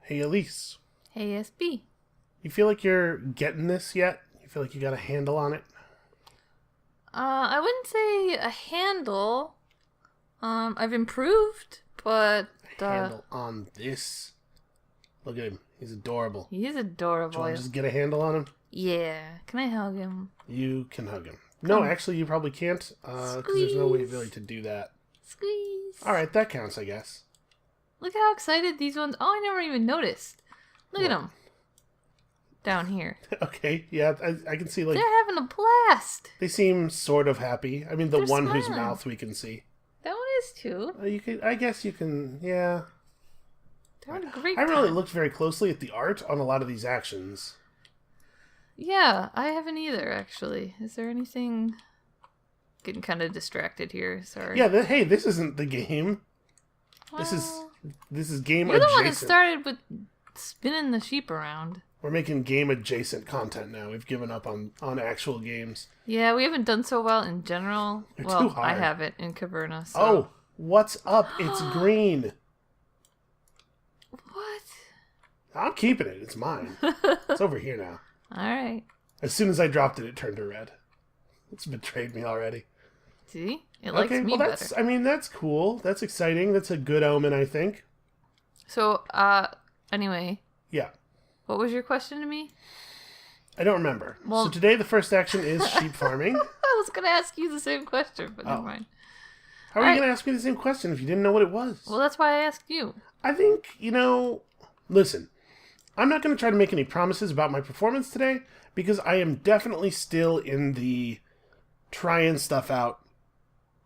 Hey, Elise. Hey, SB. You feel like you're getting this yet? You feel like you got a handle on it? I wouldn't say a handle. I've improved, but Handle on this. Look at him. He's adorable. he is Do you adorable. want to just get a handle on him? Yeah. Can I hug him? You can hug him. No, actually, you probably can't, because there's no way really to do that. Squeeze. All right, that counts, I guess. Look how excited these ones. Oh, I never even noticed. Look at What? them. Down here. Okay, yeah, I can see, like, They're having a blast. they seem sort of happy. I mean, the They're one whose smiling. mouth we can see. That one is too. I guess you can, yeah. They're having a great I time. really looked very closely at the art on a lot of these actions. Yeah, I haven't either, actually. Is there anything... Getting kind of distracted here, sorry. Yeah, hey, this isn't the game. Well, This is game you're the one that adjacent. started with spinning the sheep around. We're making game adjacent content now. We've given up on actual games. Yeah, we haven't done so well in general. They're well, too hard. I haven't in Caverna, so... Oh, what's up? It's green. What? I'm keeping it. It's mine. It's over here now. Alright. As soon as I dropped it, it turned to red. It's betrayed me already. See? It likes me well, better. that's cool. That's exciting. That's a good omen, I think. So, anyway, Yeah. what was your question to me? I don't remember. Well- So today the first action is sheep farming. I was going to ask you the same question, but never mind. How are you Alright. going to ask me the same question if you didn't know what it was? Well, that's why I asked you. I think, listen, I'm not going to try to make any promises about my performance today because I am definitely still in the trying stuff out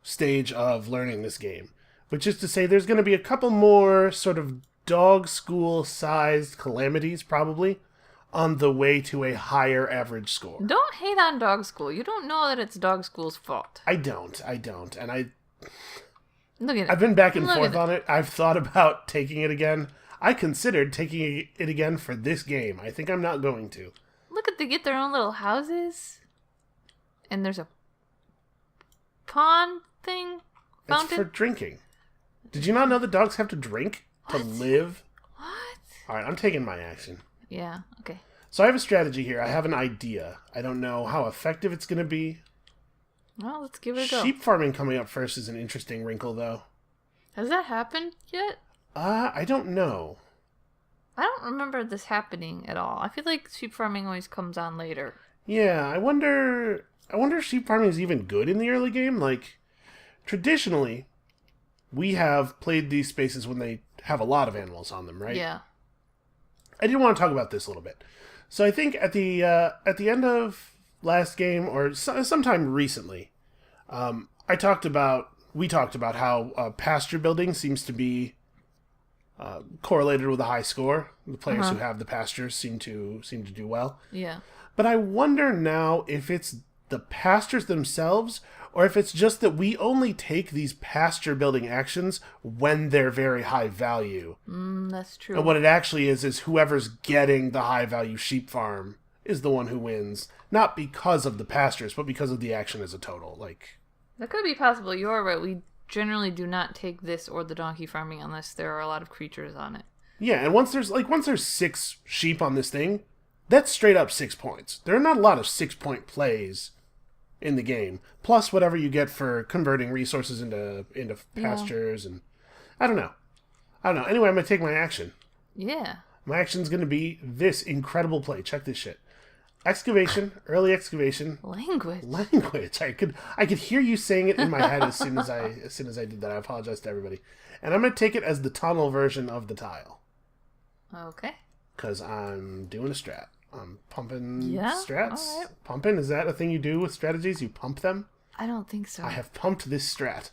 stage of learning this game. Which is to say there's going to be a couple more sort of dog school sized calamities probably on the way to a higher average score. Don't hate on dog school. You don't know that it's dog school's fault. I don't. And Look at I've it. been back and Look forth at on it. I've thought about taking it again. I considered taking it again for this game. I think I'm not going to. Look at they get their own little houses. And there's a pond thing. It's Fountain. for drinking. Did you not know that dogs have to drink to What? live? What? Alright, I'm taking my action. Yeah, okay. So I have a strategy here. I have an idea. I don't know how effective it's going to be. Well, let's give it a go. Sheep farming coming up first is an interesting wrinkle, though. Has that happened yet? I don't know. I don't remember this happening at all. I feel like sheep farming always comes on later. Yeah, I wonder if sheep farming is even good in the early game. Like, traditionally, we have played these spaces when they have a lot of animals on them, right? Yeah. I did want to talk about this a little bit. So I think at the end of last game or sometime recently, we talked about how pasture building seems to be correlated with a high score. The players who have the pastures seem to do well. Yeah. But I wonder now if it's the pastures themselves or if it's just that we only take these pasture building actions when they're very high value. That's true. And what it actually is whoever's getting the high value sheep farm is the one who wins. Not because of the pastures, but because of the action as a total. Like, That could be possible. You're right. We generally do not take this or the donkey farming unless there are a lot of creatures on it. yeah, and once there's 6 sheep on this thing, that's straight up 6 points. There are not a lot of 6-point plays in the game. Plus whatever you get for converting resources into pastures and I don't know. Anyway, I'm gonna take my action. Yeah. My action's gonna be this incredible play. Check this shit. Excavation, early excavation. Language. I could hear you saying it in my head as soon as I did that. I apologize to everybody. And I'm gonna take it as the tunnel version of the tile. Okay. Because I'm doing a strat. I'm pumping Yeah? strats. Alright. Pumping, is that a thing you do with strategies? You pump them? I don't think so. I have pumped this strat.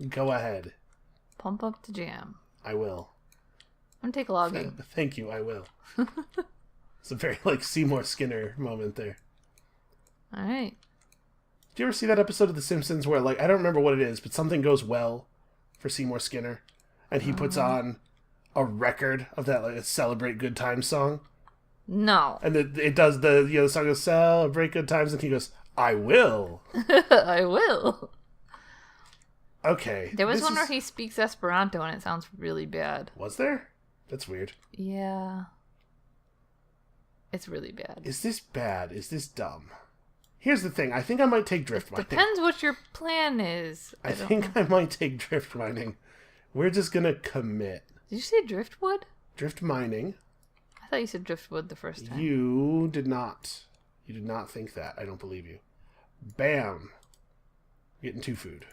Go ahead. Pump up the jam. I will. I'm gonna take logging. Thank you, I will. It's a very, Seymour Skinner moment there. Alright. Do you ever see that episode of The Simpsons where, I don't remember what it is, but something goes well for Seymour Skinner, and he puts on a record of that, a Celebrate Good Times song? No. And it does the song goes, Celebrate Good Times, and he goes, I will. I will. Okay. There was one where he speaks Esperanto and it sounds really bad. Was there? That's weird. Yeah. It's really bad. Is this bad? Is this dumb? Here's the thing. I think I might take drift mining. Depends what your plan is. I think I might take drift mining. We're just going to commit. Did you say driftwood? Drift mining. I thought you said driftwood the first time. You did not. You did not think that. I don't believe you. Bam. Getting 2 food.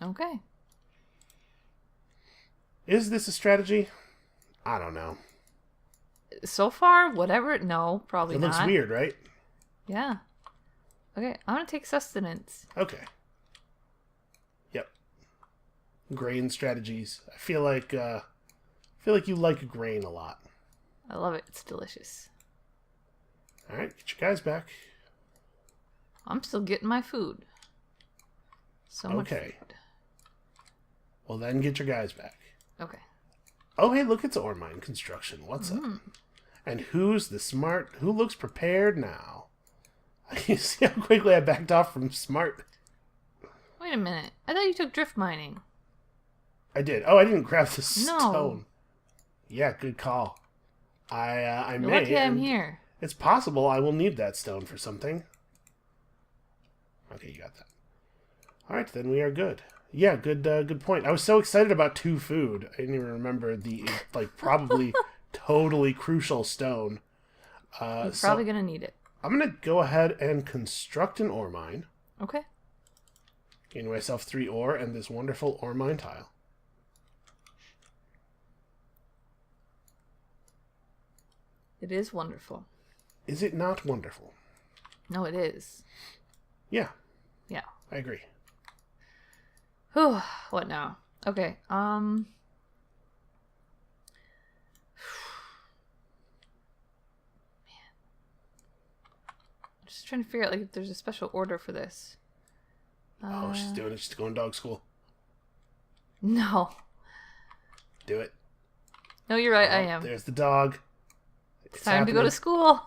Okay. Is this a strategy? I don't know. So far, whatever. No, probably not. It looks weird, right? Yeah. Okay, I'm gonna take sustenance. Okay. Yep. Grain strategies. I feel like you like grain a lot. I love it. It's delicious. All right, get your guys back. I'm still getting my food. So much food. Well, then get your guys back. Okay. Oh, hey, look, it's ore mine construction. What's up? And who's the smart? Who looks prepared now? You see how quickly I backed off from smart? Wait a minute. I thought you took drift mining. I did. Oh, I didn't grab the No. stone. Yeah, good call. I You're may. lucky I'm here. It's possible I will need that stone for something. Okay, you got that. All right, then we are good. Yeah, good point. I was so excited about 2 food. I didn't even remember the probably totally crucial stone. You're probably gonna need it. I'm gonna go ahead and construct an ore mine. Okay. Gain myself 3 ore and this wonderful ore mine tile. It is wonderful. Is it not wonderful? No, it is. Yeah. Yeah. I agree. Whew, what now? Okay, just trying to figure out if there's a special order for this. Oh, she's doing it. She's going to dog school. No. Do it. No, you're right, Oh, I am. There's the dog. It's time to go to school.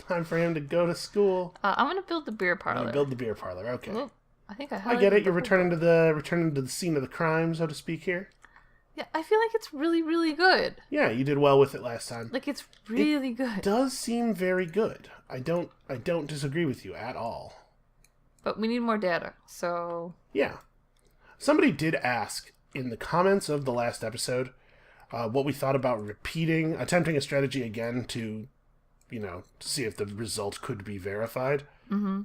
Time for him to go to school. I'm gonna build the beer I'm parlor. gonna build the beer parlor. Okay. Oop, I think I get it. You're returning to the scene of the crime, so to speak. Here. Yeah, I feel like it's really, really good. Yeah, you did well with it last time. Like it's really good. It does seem very good. I don't disagree with you at all. But we need more data, so Yeah. Somebody did ask in the comments of the last episode what we thought about attempting a strategy again to see if the result could be verified. Mm-hmm.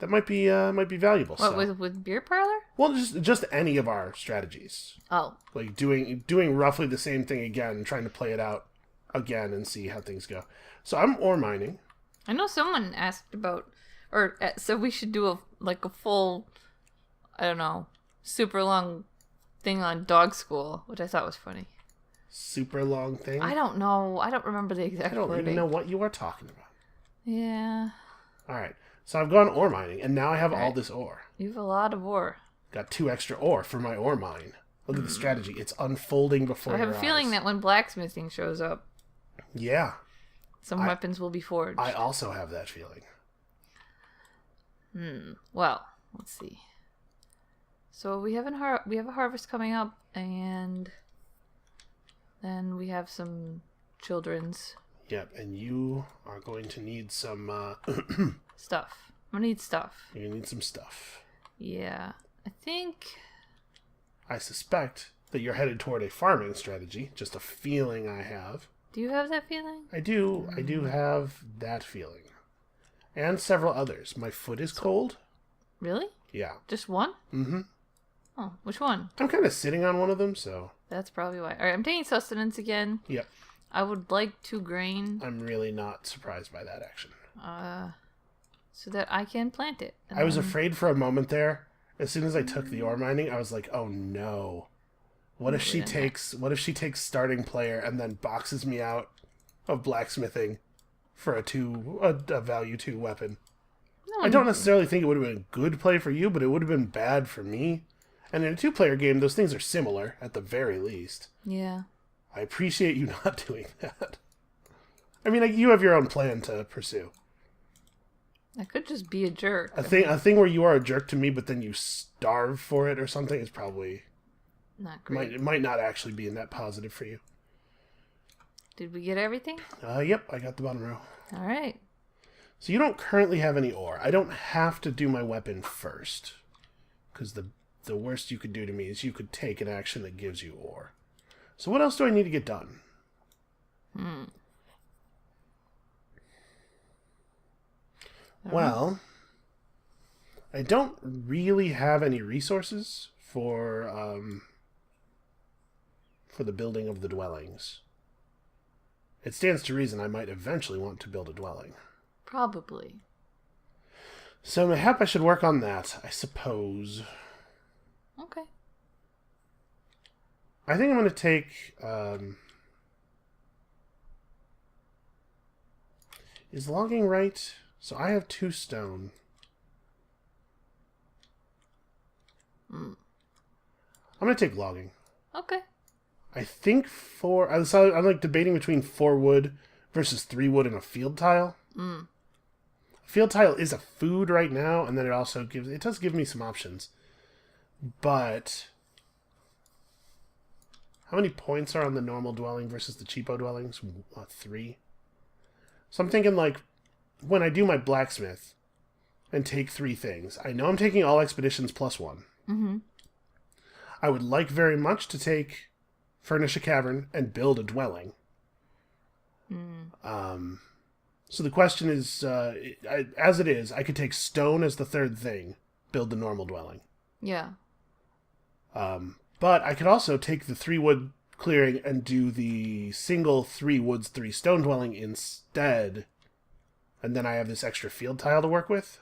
That might be valuable. What, with beer parlor? Well, just any of our strategies. Oh. Like doing roughly the same thing again, trying to play it out again and see how things go. So I'm ore mining. I know someone asked about, or said we should do a full, I don't know, super long thing on dog school, which I thought was funny. Super long thing? I don't know. I don't remember the exact wording. I don't even know what you are talking about. Yeah. All right. So I've gone ore mining, and now I have all this ore. You have a lot of ore. Got 2 extra ore for my ore mine. Look at the strategy. It's unfolding before your eyes. I have a feeling that when blacksmithing shows up, yeah, some weapons will be forged. I also have that feeling. Well, let's see. So we have a harvest coming up, and then we have some children's. Yep, and you are going to need some stuff. I'm gonna need stuff. You're gonna need some stuff. Yeah, I suspect that you're headed toward a farming strategy. Just a feeling I have. Do you have that feeling? I do. I do have that feeling. And several others. My foot is cold. Really? Yeah. Just one? Mm-hmm. Oh, which one? I'm kind of sitting on one of them, so... That's probably why. Alright, I'm taking sustenance again. Yep. I would like 2 grain. I'm really not surprised by that action. So that I can plant it. I was afraid for a moment there. As soon as I took the ore mining, I was like, oh no. What if she takes starting player and then boxes me out of blacksmithing for a value 2 weapon? No, I don't necessarily think it would have been a good play for you, but it would have been bad for me. And in a 2-player game, those things are similar, at the very least. Yeah. I appreciate you not doing that. I mean, you have your own plan to pursue. I could just be a jerk. A thing where you are a jerk to me, but then you starve for it or something is probably not great. It might not actually be a net positive for you. Did we get everything? Yep, I got the bottom row. All right. So you don't currently have any ore. I don't have to do my weapon first. Because the worst you could do to me is you could take an action that gives you ore. So what else do I need to get done? Well, I don't really have any resources for the building of the dwellings. It stands to reason I might eventually want to build a dwelling. Probably. So mayhap I should work on that, I suppose. Okay. I think I'm going to take... is logging right? So I have 2 stone. I'm going to take logging. Okay. I think I'm like debating between 4 wood versus 3 wood and a field tile. A field tile is a food right now, and then it does give me some options. But how many points are on the normal dwelling versus the cheapo dwellings? 3. So I'm thinking like when I do my blacksmith and take 3 things, I know I'm taking all expeditions plus 1. Mm-hmm. I would like very much to furnish a cavern and build a dwelling. So the question is, as it is, I could take stone as the 3rd thing, build the normal dwelling. Yeah. But I could also take the 3 wood clearing and do the single 3 woods, 3 stone dwelling instead. And then I have this extra field tile to work with.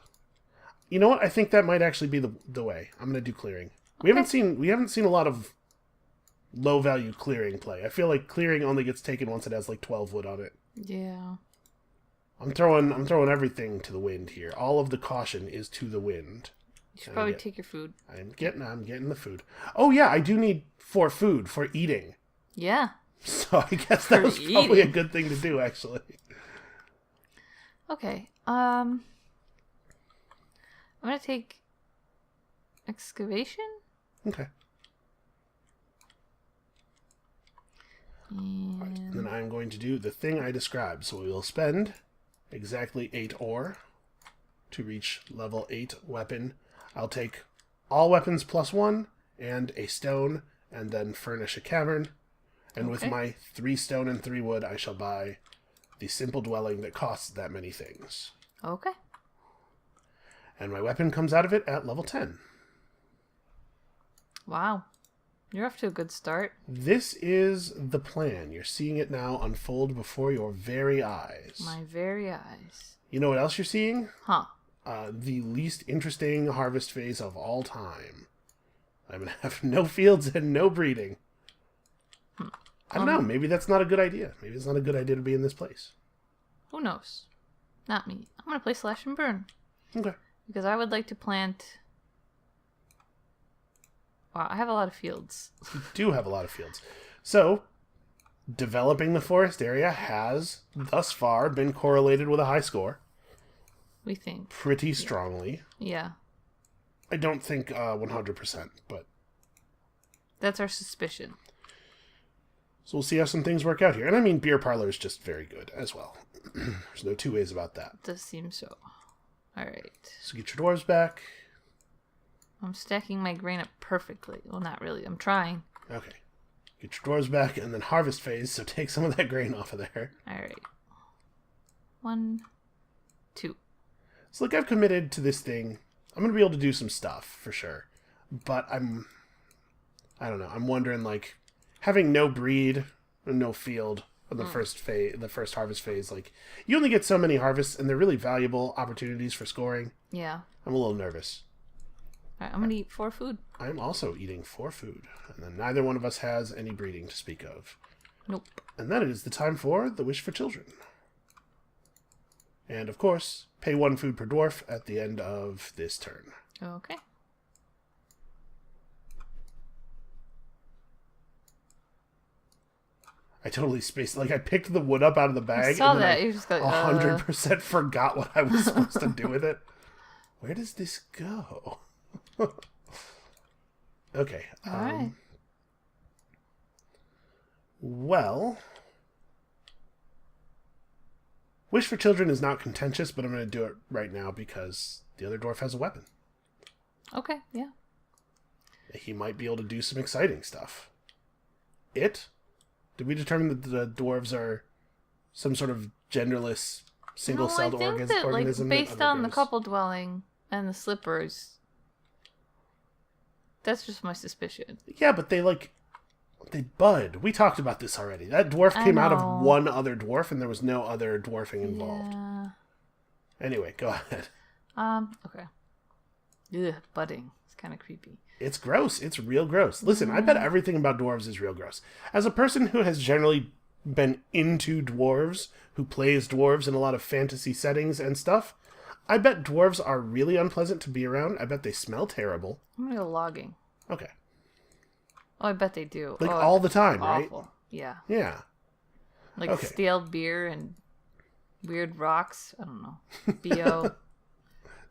You know what? I think that might actually be the way. I'm going to do clearing. Okay. We haven't seen a lot of low value clearing play. I feel like clearing only gets taken once it has like 12 wood on it. Yeah. I'm throwing everything to the wind here. All of the caution is to the wind. You should probably take your food. I'm getting the food. Oh yeah, I do need 4 food for eating. Yeah. So I guess that was probably a good thing to do, actually. Okay. I'm gonna take excavation. Okay. And Right. And then I'm going to do the thing I described. So we will spend exactly 8 ore to reach level 8 weapon. I'll take all weapons plus 1 and a stone and then furnish a cavern. And with my 3 stone and 3 wood, I shall buy the simple dwelling that costs that many things. Okay. And my weapon comes out of it at level 10. Wow. You're off to a good start. This is the plan. You're seeing it now unfold before your very eyes. My very eyes. You know what else you're seeing? Huh. The least interesting harvest phase of all time. I'm going to have no fields and no breeding. I don't know. Maybe that's not a good idea. Maybe it's not a good idea to be in this place. Who knows? Not me. I'm going to play Slash and Burn. Okay. Because I would like to plant... Wow, I have a lot of fields. You do have a lot of fields. So, developing the forest area has, thus far, been correlated with a high score. We think. Pretty strongly. Yeah. I don't think 100%, but... That's our suspicion. So we'll see how some things work out here. And I mean, beer parlor is just very good as well. There's no 2 ways about that. Does seem so. Alright. So get your dwarves back. I'm stacking my grain up perfectly. Well, not really. I'm trying. Okay. Get your dwarves back and then harvest phase, so take some of that grain off of there. Alright. 1, 2. So look, I've committed to this thing. I'm going to be able to do some stuff, for sure. But I don't know. I'm wondering, like, having no breed and no field on the first harvest phase, like, you only get so many harvests, and they're really valuable opportunities for scoring. Yeah. I'm a little nervous. Alright, I'm gonna eat 4 food. I'm also eating 4 food, and then neither one of us has any breeding to speak of. Nope. And then it is the time for the Wish for Children. And, of course, pay 1 food per dwarf at the end of this turn. Okay. I totally spaced. Like, I picked the wood up out of the bag. I saw and then that. I You just got 100% forgot what I was supposed to do with it. Where does this go? Okay. All right. Well, Wish for Children is not contentious, but I'm going to do it right now because the other dwarf has a weapon. Okay, yeah. He might be able to do some exciting stuff. Did we determine that the dwarves are some sort of genderless, single-celled organism? Like, based on the couple dwelling and the slippers, that's just my suspicion. Yeah, but they bud. We talked about this already. That dwarf came out of one other dwarf, and there was no other dwarfing involved. Yeah. Anyway, go ahead. Okay. Ugh, budding. It's kind of creepy. It's gross. It's real gross. Listen, I bet everything about dwarves is real gross. As a person who has generally been into dwarves, who plays dwarves in a lot of fantasy settings and stuff, I bet dwarves are really unpleasant to be around. I bet they smell terrible. I'm gonna go logging. Okay. Oh, I bet they do. Like all the time, right? Awful. Yeah. Yeah. Like Okay. stale beer and weird rocks. I don't know. BO.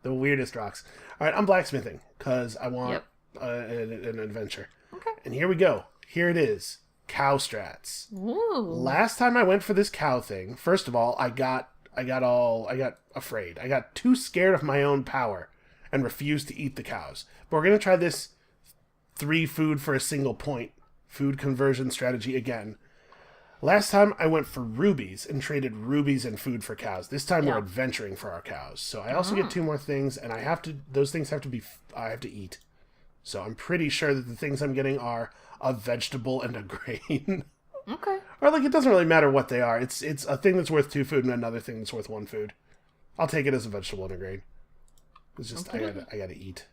The weirdest rocks. All right, I'm blacksmithing because I want an adventure. Okay. And here we go. Here it is. Cow strats. Ooh. Last time I went for this cow thing, first of all, I got afraid. I got too scared of my own power and refused to eat the cows. But we're going to try this 3 food for a single point food conversion strategy again. Last time I went for rubies and traded rubies and food for cows. This time we're adventuring for our cows. So I also get 2 more things, and those things have to eat. So I'm pretty sure that the things I'm getting are a vegetable and a grain. Okay. Or like it doesn't really matter what they are. It's a thing that's worth 2 food and another thing that's worth 1 food. I'll take it as a vegetable and a grain. It's just I gotta eat.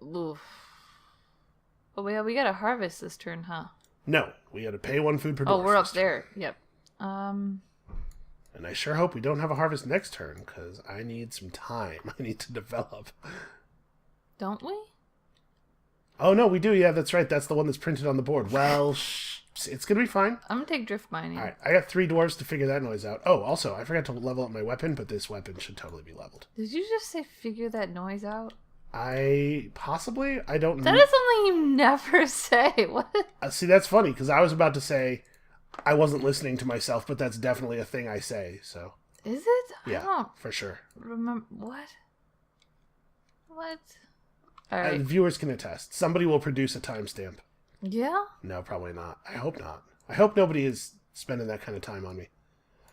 Oof. Oh yeah, we gotta harvest this turn, huh? No, we gotta pay 1 food per dwarf. Oh, we're up there. Yep. And I sure hope we don't have a harvest next turn, because I need some time. I need to develop. Don't we? Oh, no, we do. Yeah, that's right. That's the one that's printed on the board. Well, it's going to be fine. I'm gonna take drift mining. All right, I got 3 dwarves to figure that noise out. Oh, also, I forgot to level up my weapon, but this weapon should totally be leveled. Did you just say figure that noise out? I don't know. That is something you never say. What? See, that's funny, because I was about to say I wasn't listening to myself, but that's definitely a thing I say, so. Is it? Yeah, I don't for sure. remember. What? What? All right. And viewers can attest. Somebody will produce a timestamp. Yeah? No, probably not. I hope not. I hope nobody is spending that kind of time on me.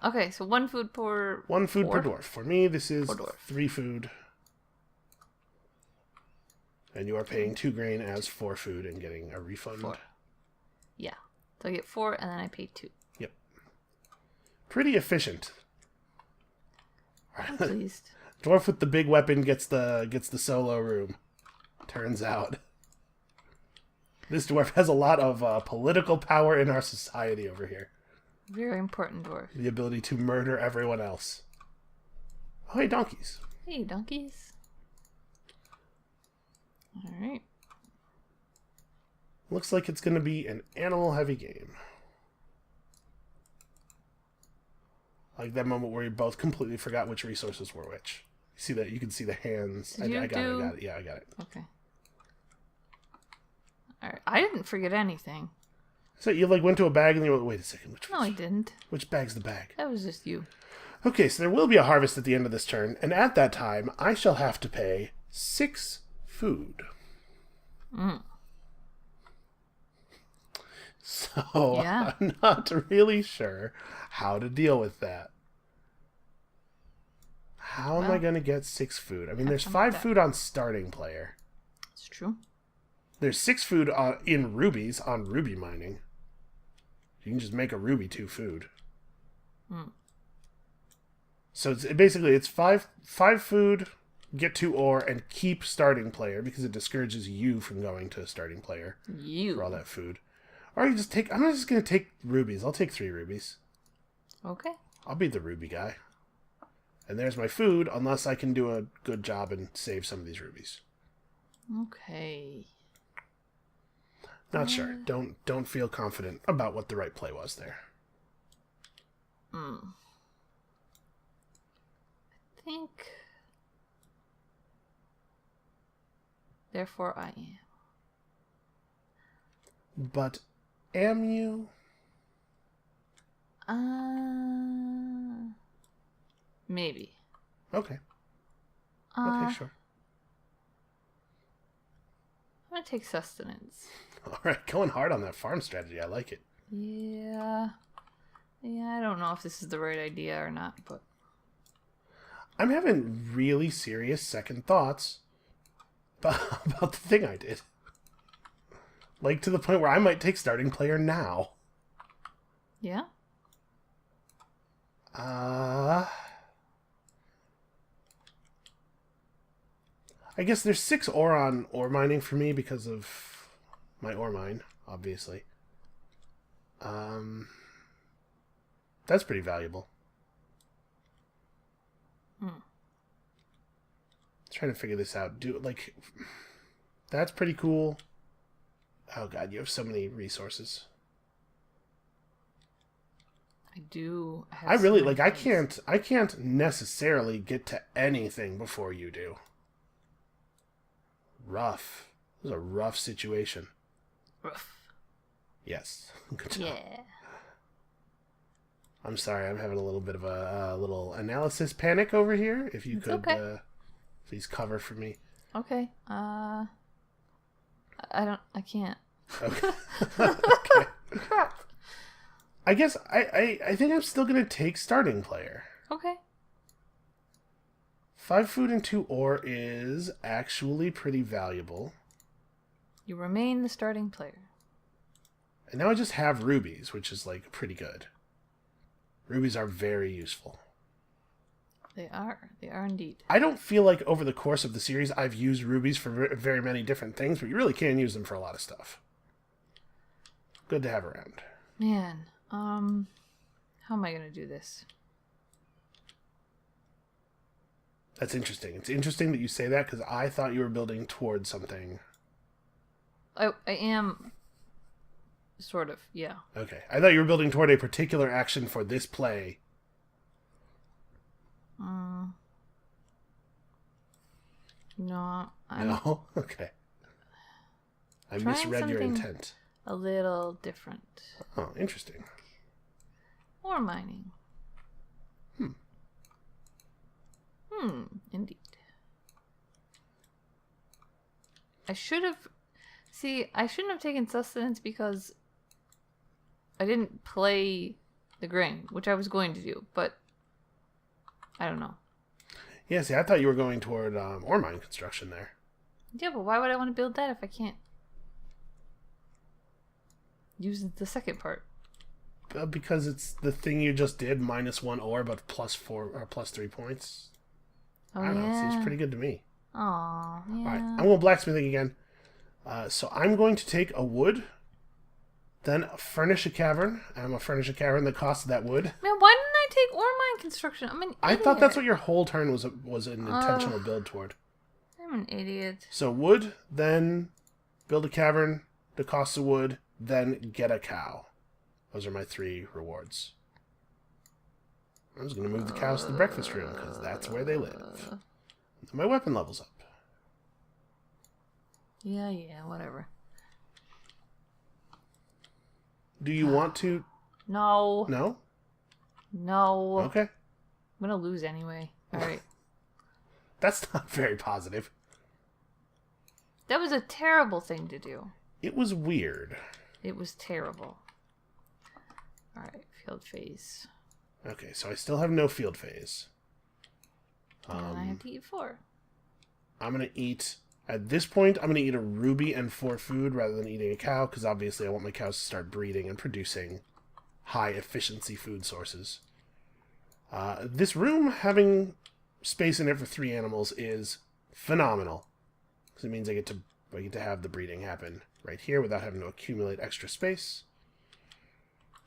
Okay, so 1 food per... 1 food per dwarf. For me, this is Per dwarf. 3 food. And you are paying 2 grain as 4 food and getting a refund. 4. Yeah. So I get 4 and then I pay 2. Yep. Pretty efficient. I'm pleased. Dwarf with the big weapon gets the solo room. Turns out. This dwarf has a lot of political power in our society over here. Very important dwarf. The ability to murder everyone else. Oh, hey, donkeys. Hey, donkeys. Alright. Looks like it's going to be an animal-heavy game. Like that moment where you both completely forgot which resources were which. You see that? You can see the hands. I got it. Yeah, I got it. Okay. Alright. I didn't forget anything. So you went to a bag and you went, wait a second. No, I didn't. Which bag's the bag? That was just you. Okay, so there will be a harvest at the end of this turn, and at that time, I shall have to pay 6 food. So Yeah. I'm not really sure how to deal with that. How am I going to get 6 food? I mean, there's 5 food on starting player. It's true. There's 6 food in rubies on ruby mining. You can just make a ruby 2 food. So it's 5 food, get 2 ore, and keep starting player because it discourages you from going to starting player for all that food. Or you just take. I'm just gonna take rubies. I'll take 3 rubies. Okay. I'll be the ruby guy. And there's my food, unless I can do a good job and save some of these rubies. Okay. Not sure. Don't feel confident about what the right play was there. I think. Therefore, I am. But am you? Maybe. Okay. Uh, Okay, sure. I'm gonna take sustenance. All right, going hard on that farm strategy. I like it. Yeah. Yeah, I don't know if this is the right idea or not, but... I'm having really serious second thoughts about the thing I did. Like, to the point where I might take starting player now. Yeah? I guess there's 6 ore on ore mining for me because of my ore mine, obviously. That's pretty valuable. Trying to figure this out. That's pretty cool. Oh god, you have so many resources. I do have I really so many things. I can't necessarily get to anything before you do. Rough. It was a rough situation. Rough. Yes. Good job. Yeah. I'm sorry, I'm having a little bit of a little analysis panic over here. If you It's could okay. please cover for me. Okay. I can't. Okay. Okay. Crap. I guess I think I'm still gonna take starting player. Okay. 5 food and 2 ore is actually pretty valuable. You remain the starting player. And now I just have rubies, which is like pretty good. Rubies are very useful. They are. They are indeed. I don't feel like over the course of the series I've used rubies for very many different things, but you really can use them for a lot of stuff. Good to have around. Man, how am I gonna do this? That's interesting. It's interesting that you say that because I thought you were building towards something. I am, sort of, yeah. Okay. I thought you were building toward a particular action for this play. No, I'm No? Okay. I trying misread your something intent. a little different. Oh, interesting. Ore mining. Indeed. I shouldn't have taken sustenance because I didn't play the grain, which I was going to do, but I don't know. Yeah, see, I thought you were going toward ore mine construction there. Yeah, but why would I want to build that if I can't use the second part? Because it's the thing you just did, -1 ore, but +4 or +3 points. Oh, I don't know, it yeah. seems pretty good to me. Aw, yeah. Alright, I'm going blacksmithing again. So I'm going to take a wood, then furnish a cavern. I'm going to furnish a cavern that costs that wood. Man, why didn't I take ore mine construction? I'm an idiot. I thought that's what your whole turn was an intentional build toward. I'm an idiot. So wood, then build a cavern that costs a wood, then get a cow. Those are my 3 rewards. I was going to move the cows to the breakfast room, because that's where they live. My weapon level's up. Yeah, whatever. Do you want to... No. No? No. Okay. I'm gonna lose anyway. Alright. That's not very positive. That was a terrible thing to do. It was weird. It was terrible. Alright, field phase. Okay, so I still have no field phase. And I have to eat 4. I'm going to eat... At this point, I'm going to eat a ruby and 4 food rather than eating a cow, because obviously I want my cows to start breeding and producing high-efficiency food sources. This room, having space in it for 3 animals, is phenomenal. Because it means I get to have the breeding happen right here without having to accumulate extra space.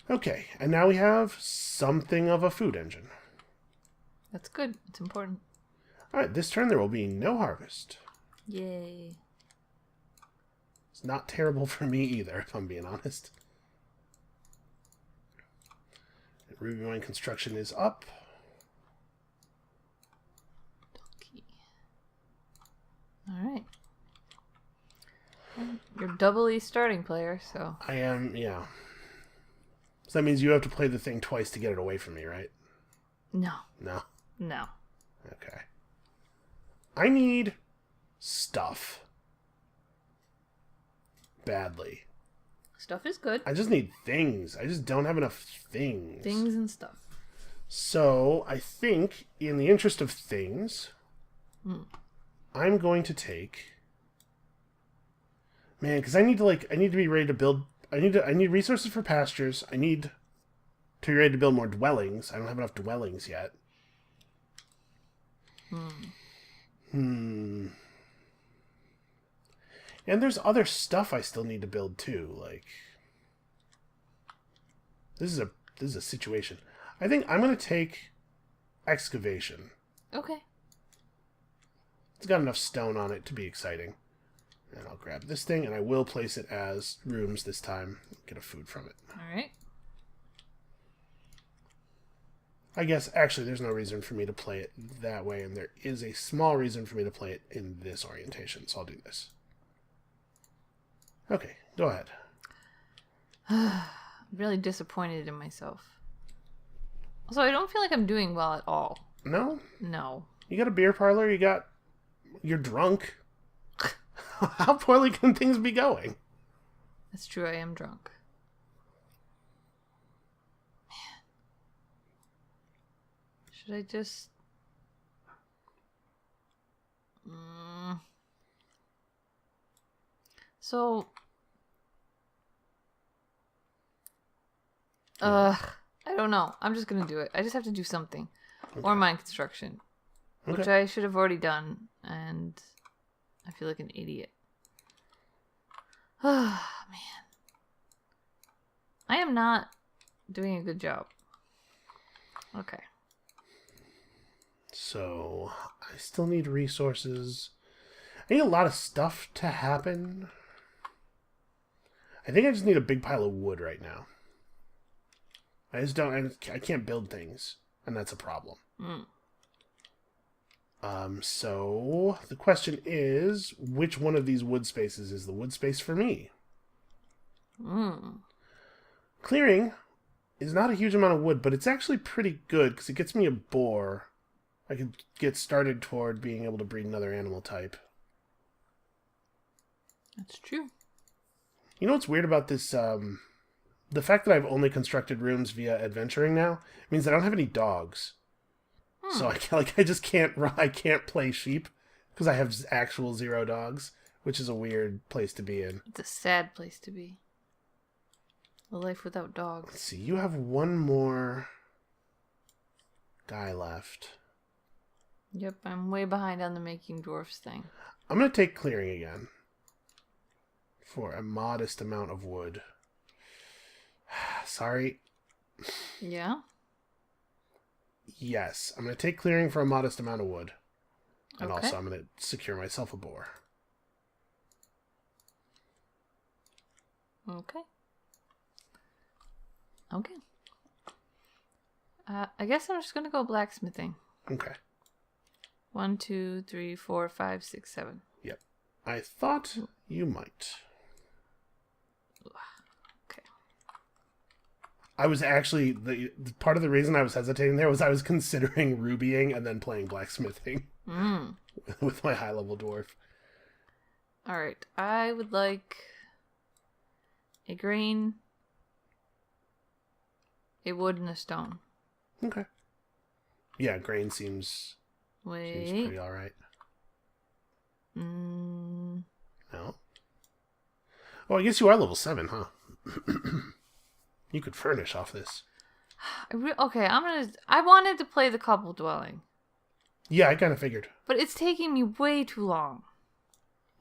Okay, and now we have something of a food engine. That's good. It's important. Alright, this turn there will be no harvest. Yay. It's not terrible for me either, if I'm being honest. Ruby mine construction is up. Okay. Alright. You're doubly starting player, so... I am, yeah. So that means you have to play the thing twice to get it away from me, right? No. No? No. Okay. I need stuff. Badly. Stuff is good. I just need things. I just don't have enough things. Things and stuff. So, I think, in the interest of things, I'm going to take... Man, because I need to be ready to build... I need resources for pastures. I need to be ready to build more dwellings. I don't have enough dwellings yet. And there's other stuff I still need to build too. Like, this is a situation. I think I'm gonna take excavation. Okay. It's got enough stone on it to be exciting. And I'll grab this thing, and I will place it as rooms this time. Get a food from it. All right. I guess, actually, there's no reason for me to play it that way, and there is a small reason for me to play it in this orientation, so I'll do this. Okay, go ahead. I'm really disappointed in myself. Also, I don't feel like I'm doing well at all. No? No. You got a beer parlor, you're drunk. How poorly can things be going? That's true, I am drunk. Man. Should I just... So... I don't know. I'm just gonna do it. I just have to do something. Okay. Or mine construction. Which I should have already done, and I feel like an idiot. Oh, man. I am not doing a good job. Okay. So, I still need resources. I need a lot of stuff to happen. I think I just need a big pile of wood right now. I can't build things, and that's a problem. So the question is, which one of these wood spaces is the wood space for me? Clearing is not a huge amount of wood, but it's actually pretty good because it gets me a boar. I could get started toward being able to breed another animal type. That's true. You know what's weird about this? The fact that I've only constructed rooms via adventuring now means I don't have any dogs. So I just can't play sheep because I have actual 0 dogs, which is a weird place to be in. It's a sad place to be. A life without dogs. Let's see, you have one more guy left. Yep, I'm way behind on the making dwarfs thing. I'm going to take clearing again for a modest amount of wood. Sorry. Yeah? Yes, I'm going to take clearing for a modest amount of wood. And Okay. also I'm going to secure myself a boar. Okay. Okay. I guess I'm just gonna go blacksmithing. Okay. 1, 2, 3, 4, 5, 6, 7. Yep. I thought you might. Okay. I was actually, the part of the reason I was hesitating there was I was considering rubying and then playing blacksmithing with my high-level dwarf. Alright, I would like a grain, a wood, and a stone. Okay. Yeah, grain seems pretty alright. No? Oh, I guess you are level 7, huh? You could furnish off this. Okay, I wanted to play the couple dwelling. Yeah, I kind of figured. But it's taking me way too long.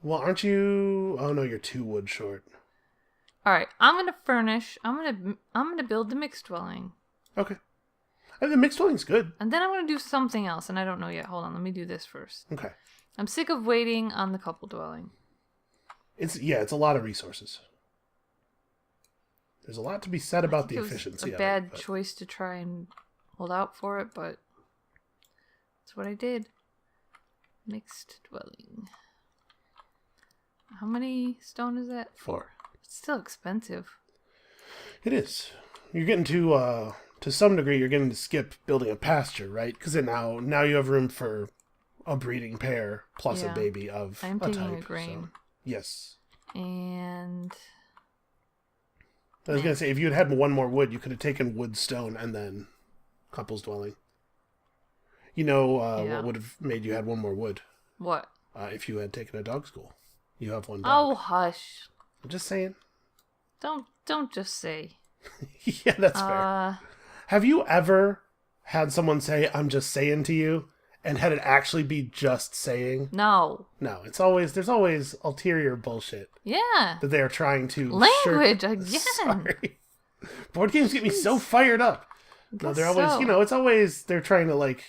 Well, aren't you... Oh, no, you're 2 wood short. Alright, I'm gonna furnish. I'm gonna build the mixed dwelling. Okay. The mixed dwelling's good. And then I'm gonna do something else, and I don't know yet. Hold on, let me do this first. Okay. I'm sick of waiting on the couple dwelling. It's a lot of resources. There's a lot to be said about the It was efficiency of it. a bad choice to try and hold out for it, but that's what I did. Mixed dwelling. How many stone is that? 4. It's still expensive. It is. you're getting to some degree, you're getting to skip building a pasture, right? Because now you have room for a breeding pair plus a baby of I'm a taking type. a grain. So, yes. And I was going to say, if you had one more wood, you could have taken wood, stone, and then couple's dwelling. You know what would have made you had one more wood? What? If you had taken a dog school. You have one dog. Oh, hush. I'm just saying. Don't just say. Yeah, that's fair. Have you ever had someone say, "I'm just saying" to you, and had it actually be just saying? No. No, there's always ulterior bullshit. Yeah. That they are trying to language again. Sorry. Board games get me so fired up. No, they're always, it's always they're trying to like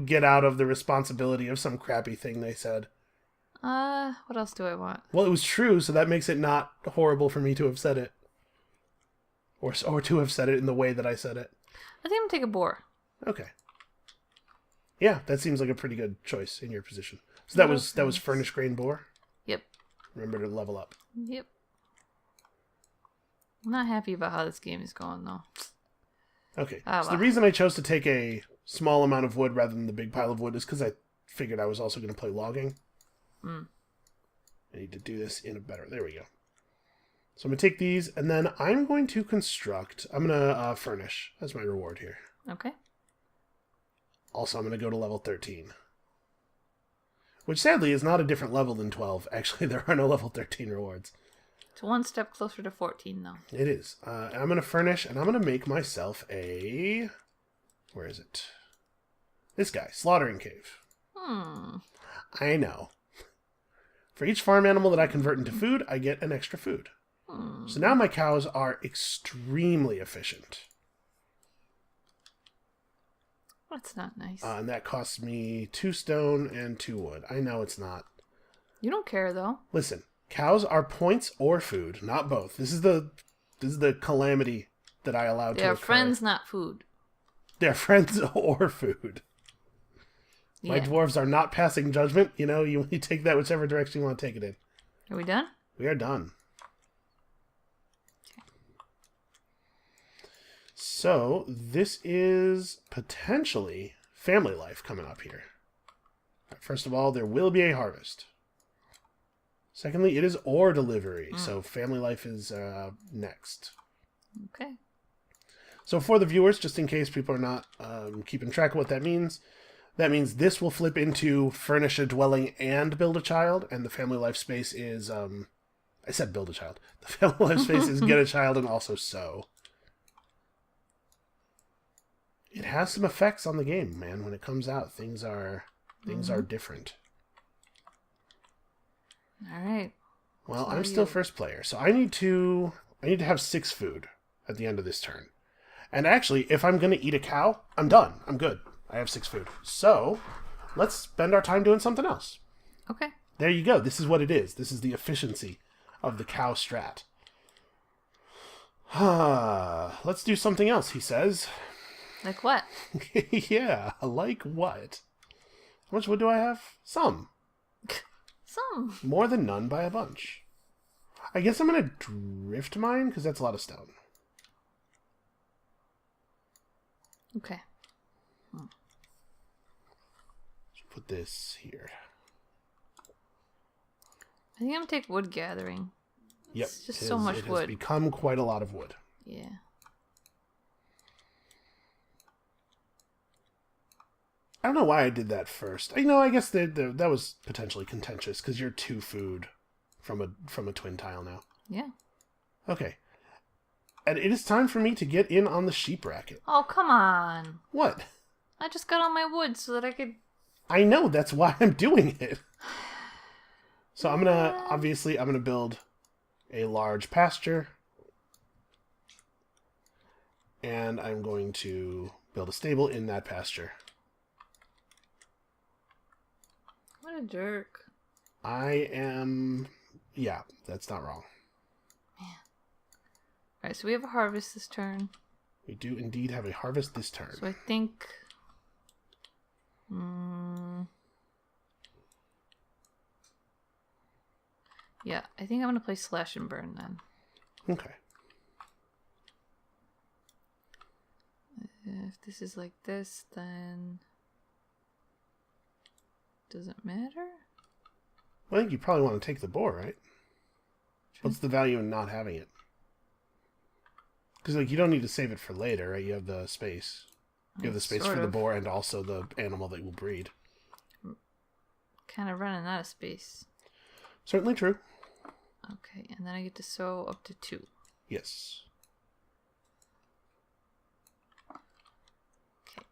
get out of the responsibility of some crappy thing they said. What else do I want? Well, it was true, so that makes it not horrible for me to have said it. Or to have said it in the way that I said it. I think I'm gonna take a boar. Okay. Yeah, that seems like a pretty good choice in your position. So that was furnish grain boar? Yep. Remember to level up. Yep. I'm not happy about how this game is going though. Okay. So the reason I chose to take a small amount of wood rather than the big pile of wood is because I figured I was also going to play logging. I need to do this in a better... There we go. So I'm going to take these, and then I'm going to construct... I'm going to furnish as my reward here. Okay. Also, I'm going to go to level 13. Which, sadly, is not a different level than 12. Actually, there are no level 13 rewards. It's one step closer to 14, though. It is. I'm going to furnish, and I'm going to make myself a... Where is it? This guy, Slaughtering Cave. I know. For each farm animal that I convert into food, I get an extra food. So now my cows are extremely efficient. That's not nice. And that costs me 2 stone and 2 wood. I know it's not. You don't care, though. Listen, cows are points or food, not both. This is the calamity that I allowed to occur. They're friends, not food. They're friends or food. My dwarves are not passing judgment. You take that whichever direction you want to take it in. Are we done? We are done. So, this is potentially family life coming up here. First of all, there will be a harvest. Secondly, it is ore delivery, so family life is next. Okay. So for the viewers, just in case people are not keeping track of what that means this will flip into furnish a dwelling and build a child, and the family life space is, I said build a child. The family life space is get a child and also sow. It has some effects on the game, man. When it comes out, things are different. All right. Well, I'm still first player, so I need to have 6 food at the end of this turn. And actually, if I'm going to eat a cow, I'm done. I'm good. I have 6 food. So, let's spend our time doing something else. Okay. There you go. This is what it is. This is the efficiency of the cow strat. Let's do something else, he says. Like what? Yeah, like what? How much wood do I have? Some. Some. More than none by a bunch. I guess I'm going to drift mine, because that's a lot of stone. Okay. Put this here. I think I'm going to take wood gathering. Yep. It's just so much wood. It has become quite a lot of wood. Yeah. I don't know why I did that first. I guess that was potentially contentious, because you're 2 food from a twin tile now. Yeah. Okay. And it is time for me to get in on the sheep racket. Oh, come on. What? I just got all my wood so that I could... I know, that's why I'm doing it. So I'm gonna build a large pasture. And I'm going to build a stable in that pasture. What a jerk. Yeah, that's not wrong. Man. Alright, so we have a harvest this turn. We do indeed have a harvest this turn. So I think... yeah, I think I'm going to play Slash and Burn then. Okay. If this is like this, then does it matter? I think you probably want to take the boar, right? What's the value in not having it? Because like you don't need to save it for later, right? You have the space. You have the space for the boar and also the animal that will breed. Kind of running out of space. Certainly true. Okay, and then I get to sow up to 2. Yes. Okay.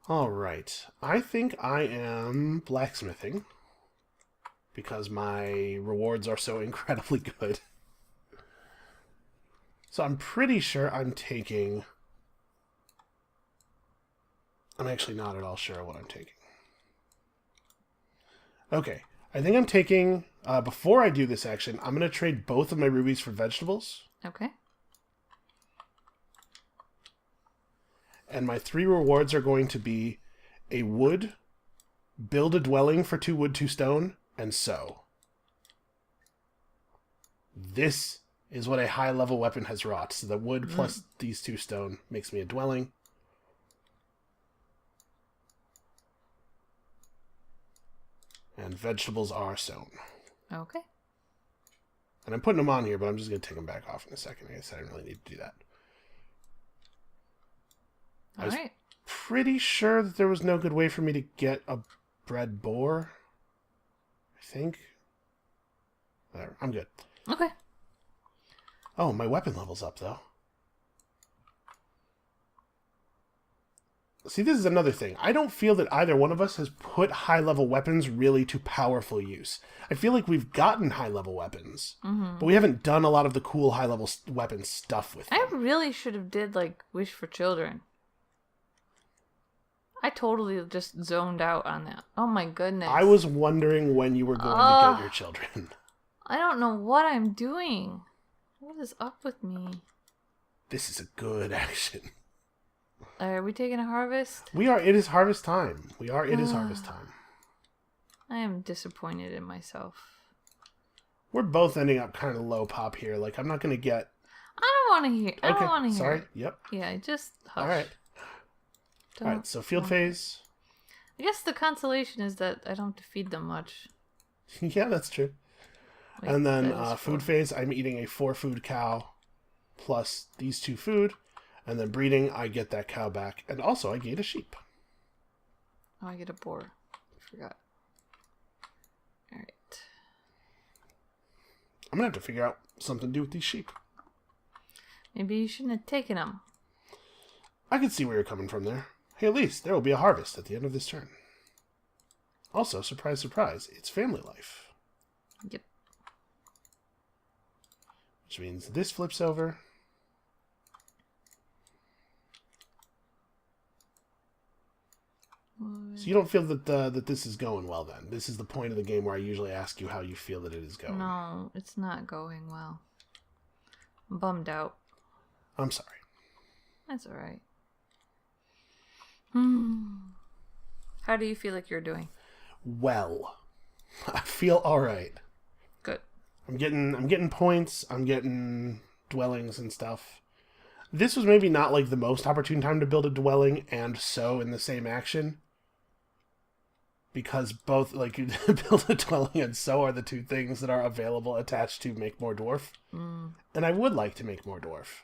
All right. I think I am blacksmithing because my rewards are so incredibly good. So I'm pretty sure I'm taking... I'm actually not at all sure what I'm taking. Okay. I think I'm taking... before I do this action, I'm going to trade both of my rubies for vegetables. Okay. And my 3 rewards are going to be a wood, build a dwelling for 2 wood, 2 stone, and sow. This is what a high-level weapon has wrought. So the wood plus these 2 stone makes me a dwelling. And vegetables are sown. Okay. And I'm putting them on here, but I'm just going to take them back off in a second. I guess I didn't really need to do that. I was pretty sure that there was no good way for me to get a bred boar. I think. Whatever. I'm good. Okay. Oh, my weapon level's up, though. See, this is another thing. I don't feel that either one of us has put high-level weapons really to powerful use. I feel like we've gotten high-level weapons, but we haven't done a lot of the cool high-level weapon stuff with them. I really should have did, like, Wish for Children. I totally just zoned out on that. Oh my goodness. I was wondering when you were going to get your children. I don't know what I'm doing. What is up with me? This is a good action. Are we taking a harvest? We are. It is harvest time. It is harvest time. I am disappointed in myself. We're both ending up kind of low pop here. Like, I'm not going to get... I don't want to hear. I don't want to hear. Sorry. Yep. Yeah, just hush. All right. Don't All right, so field phase. I guess the consolation is that I don't have to feed them much. Yeah, that's true. Wait, and then food phase, I'm eating a 4-food cow plus these 2 food. And then breeding, I get that cow back. And also, I get a sheep. Oh, I get a boar. I forgot. Alright. I'm going to have to figure out something to do with these sheep. Maybe you shouldn't have taken them. I can see where you're coming from there. Hey, at least there will be a harvest at the end of this turn. Also, surprise, surprise, it's family life. Yep. Which means this flips over. So you don't feel that that this is going well then? This is the point of the game where I usually ask you how you feel that it is going. No, it's not going well. I'm bummed out. I'm sorry. That's alright. How do you feel like you're doing? Well, I feel alright. Good. I'm getting points, I'm getting dwellings and stuff. This was maybe not like the most opportune time to build a dwelling and sow in the same action. Because both, like, build a dwelling and sow are the 2 things that are available attached to Make More Dwarf. And I would like to make more dwarf.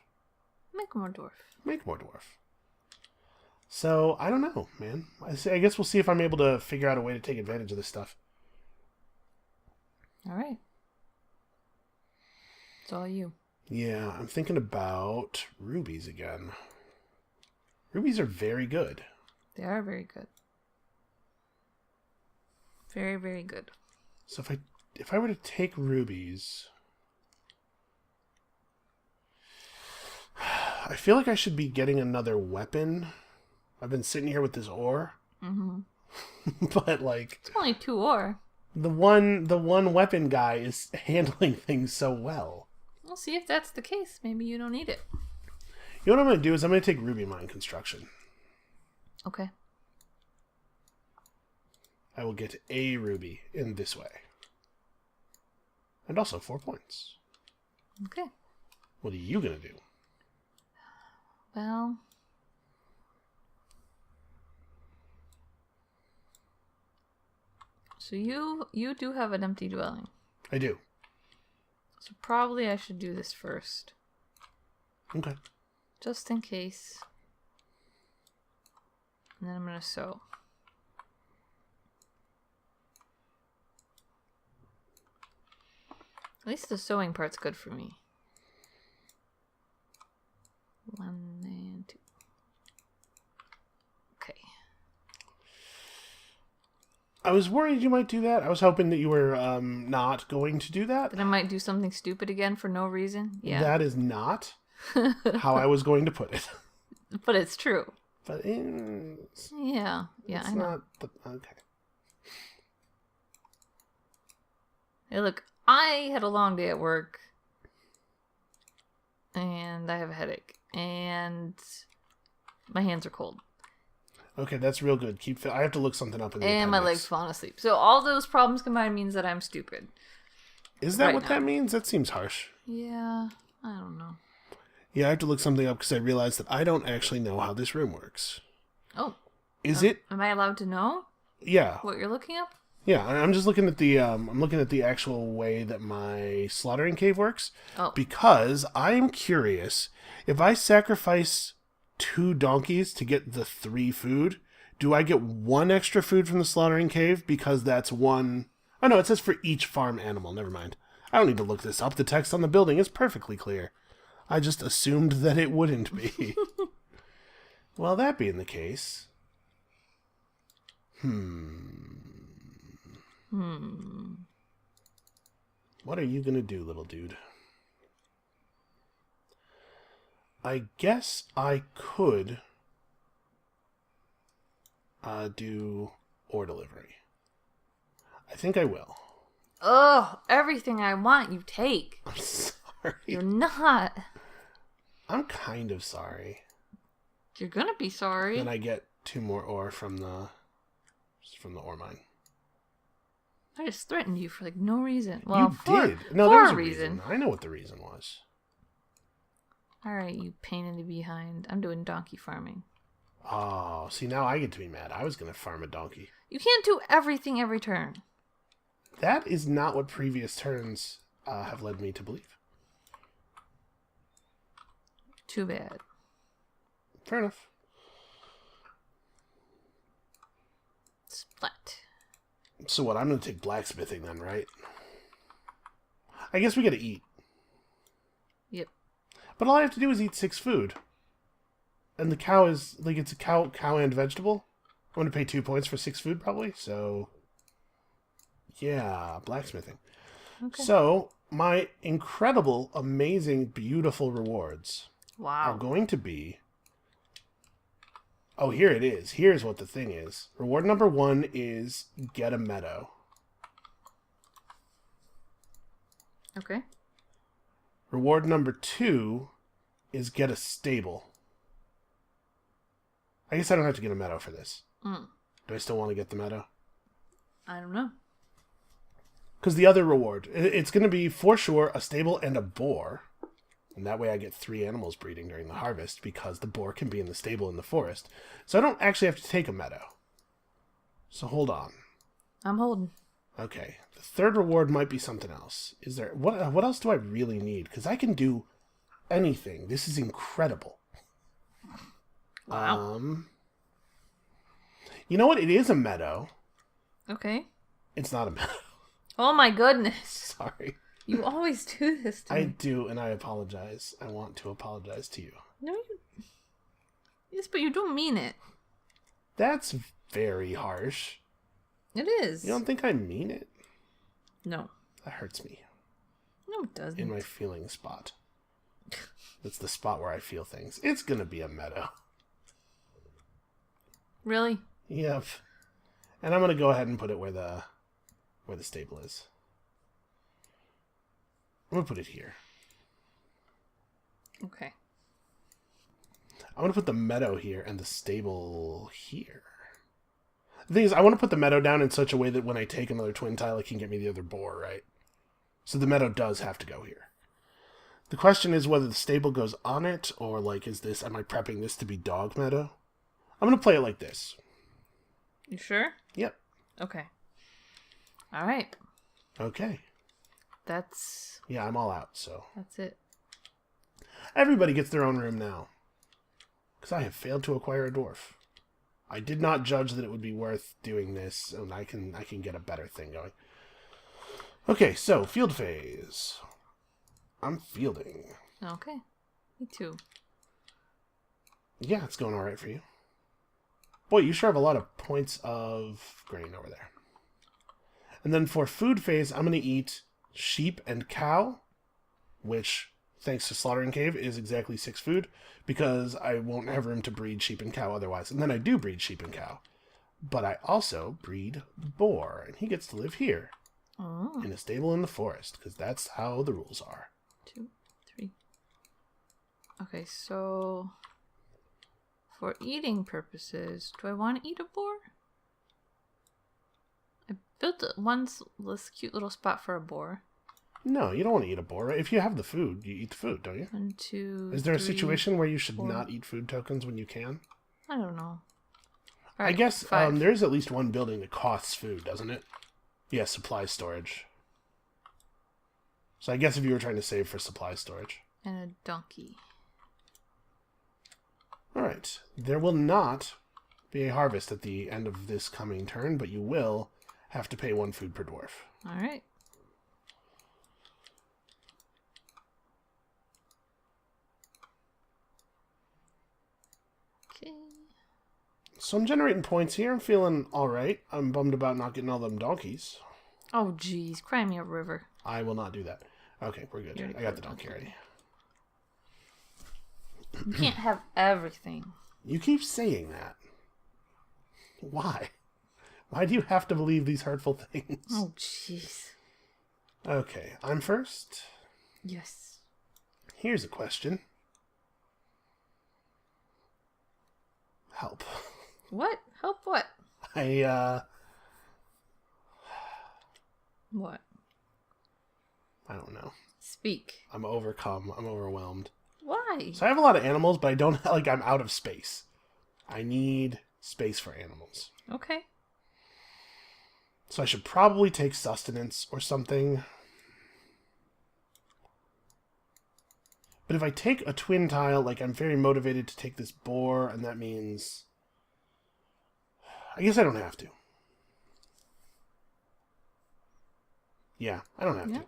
Make more dwarf. Make more dwarf. So, I don't know, man. I guess we'll see if I'm able to figure out a way to take advantage of this stuff. Alright. It's all you. Yeah, I'm thinking about rubies again. Rubies are very good. They are very good. Very, very good. So if I were to take rubies, I feel like I should be getting another weapon. I've been sitting here with this ore. But like, it's only 2 ore. The one weapon guy is handling things so well. We'll see if that's the case. Maybe you don't need it. You know what I'm going to do is I'm going to take ruby mine construction. Okay. I will get a ruby in this way. And also 4 points. Okay. What are you going to do? Well... So you do have an empty dwelling. I do. So probably I should do this first. Okay. Just in case. And then I'm going to sew. At least the sewing part's good for me. 1 and 2. Okay. I was worried you might do that. I was hoping that you were not going to do that. Then I might do something stupid again for no reason. Yeah. That is not how I was going to put it. But it's true. But Yeah, it's I know. not the, okay. Hey, look, I had a long day at work. And I have a headache. And my hands are cold. Okay, that's real good. I have to look something up in the And my appendix. legs falling asleep. So all those problems combined means that I'm stupid. Is that right what now. that means? That seems harsh. Yeah, I don't know. Yeah, I have to look something up because I realized that I don't actually know how this room works. Oh. Is it? Am I allowed to know Yeah. what you're looking up? Yeah, I'm just looking at the I'm looking at the actual way that my slaughtering cave works. Oh. Because I'm curious, if I sacrifice 2 donkeys to get the 3 food, do I get 1 extra food from the slaughtering cave? Because that's 1... Oh no, it says for each farm animal. Never mind. I don't need to look this up. The text on the building is perfectly clear. I just assumed that it wouldn't be. Well, that being the case... What are you gonna do, little dude? I guess I could do ore delivery. I think I will. Ugh, everything I want you take. I'm sorry. You're not. I'm kind of sorry. You're gonna be sorry. Then I get 2 more ore from the ore mine. I just threatened you for like no reason. Well, You did. No, for there was a a reason. reason. I know what the reason was. Alright, you pain in the behind. I'm doing donkey farming. Oh, see, now I get to be mad. I was going to farm a donkey. You can't do everything every turn. That is not what previous turns have led me to believe. Too bad. Fair enough. Splat. So what, I'm going to take blacksmithing then, right? I guess we got to eat. Yep. But all I have to do is eat 6 food. And the cow is, like, it's a cow and vegetable. I'm going to pay 2 points for 6 food, probably. So, yeah, blacksmithing. Okay. So, my incredible, amazing, beautiful rewards are Wow. going to be... Oh, here it is. Here's what the thing is. Reward number 1 is get a meadow. Okay. Reward number 2 is get a stable. I guess I don't have to get a meadow for this. Mm. Do I still want to get the meadow? I don't know. Because the other reward, it's going to be for sure a stable and a boar. And that way I get 3 animals breeding during the harvest because the boar can be in the stable in the forest. So I don't actually have to take a meadow. So hold on. I'm holding. Okay. The third reward might be something else. Is there... What else do I really need? Because I can do anything. This is incredible. Wow. You know what? It is a meadow. Okay. It's not a meadow. Oh my goodness. Sorry. You always do this to I me. do, and I apologize. I want to apologize to you. No, you... Yes, but you don't mean it. That's very harsh. It is. You don't think I mean it? No. That hurts me. No, it doesn't. In my feeling spot. That's the spot where I feel things. It's gonna be a meadow. Really? Yep. And I'm gonna go ahead and put it where the stable is. I'm gonna put it here. Okay. I'm gonna put the meadow here and the stable here. The thing is, I want to put the meadow down in such a way that when I take another twin tile, it can get me the other boar, right? So the meadow does have to go here. The question is whether the stable goes on it, or, like, am I prepping this to be dog meadow? I'm going to play it like this. You sure? Yep. Okay. All right. Okay. That's... Yeah, I'm all out, so. That's it. Everybody gets their own room now. Because I have failed to acquire a dwarf. I did not judge that it would be worth doing this, and I can get a better thing going. Okay, so, field phase. I'm fielding. Okay. Me too. Yeah, it's going alright for you. Boy, you sure have a lot of points of grain over there. And then for food phase, I'm going to eat sheep and cow, which, thanks to Slaughtering Cave, is exactly 6 food, because I won't have room to breed sheep and cow otherwise. And then I do breed sheep and cow. But I also breed boar, and he gets to live here. Oh. In a stable in the forest, because that's how the rules are. 2, 3. Okay, so for eating purposes, do I want to eat a boar? I built this cute little spot for a boar. No, you don't want to eat a boar. If you have the food, you eat the food, don't you? 1, 2. Is there a 3, situation where you should 4. not eat food tokens when you can? I don't know. I guess 5. there's at least one building that costs food, doesn't it? Yeah, supply storage. So I guess if you were trying to save for supply storage. And a donkey. Alright. There will not be a harvest at the end of this coming turn, but you will have to pay 1 food per dwarf. Alright. Okay. So I'm generating points here. I'm feeling alright. I'm bummed about not getting all them donkeys. Oh, jeez. Cry me a river. I will not do that. Okay, we're good. I got the donkey already. You can't have everything. You keep saying that. Why? Why do you have to believe these hurtful things? Oh, jeez. Okay, I'm first. Yes. Here's a question. Help. What? Help what? What? I don't know. Speak. I'm overcome. I'm overwhelmed. Why? So I have a lot of animals, but I don't, like, I'm out of space. I need space for animals. Okay. So I should probably take sustenance or something. But if I take a twin tile, like, I'm very motivated to take this boar, and that means... I guess I don't have to. Yeah, I don't have to.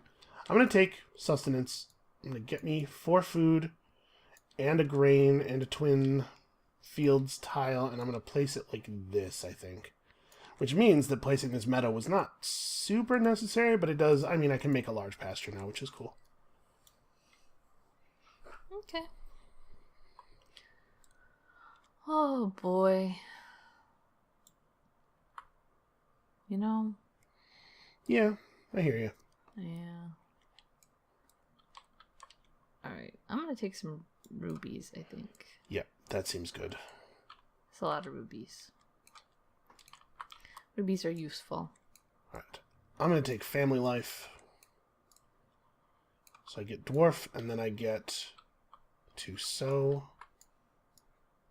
I'm going to take sustenance. I'm going to get me 4 food and a grain and a twin fields tile, and I'm going to place it like this, I think. Which means that placing this meadow was not super necessary, but it does... I mean, I can make a large pasture now, which is cool. Okay. Oh, boy. You know? Yeah, I hear you. Yeah. Alright, I'm gonna take some rubies, I think. Yep, that seems good. It's a lot of rubies. Rubies are useful. Alright. I'm going to take family life. So I get dwarf, and then I get to sow.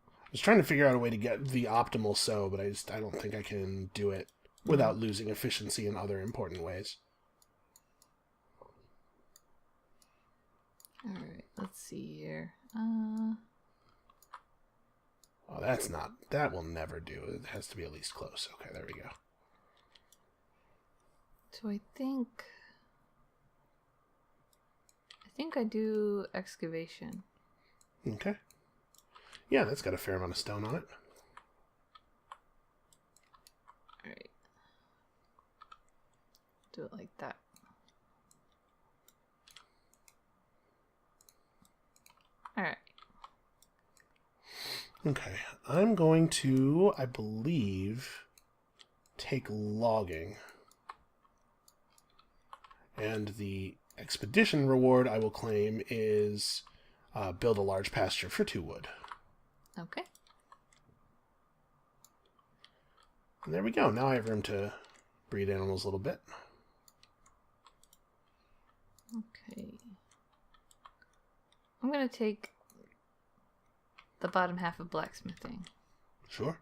I was trying to figure out a way to get the optimal sow, but I don't think I can do it without losing efficiency in other important ways. Alright, let's see here. Oh, that's not... That will never do. It has to be at least close. Okay, there we go. So I think I do excavation. Okay. Yeah, that's got a fair amount of stone on it. Alright. Do it like that. Alright. Okay. I'm going to, I believe, take logging. And the expedition reward I will claim is build a large pasture for 2 wood. Okay. And there we go. Now I have room to breed animals a little bit. Okay. I'm gonna take the bottom half of blacksmithing. Sure.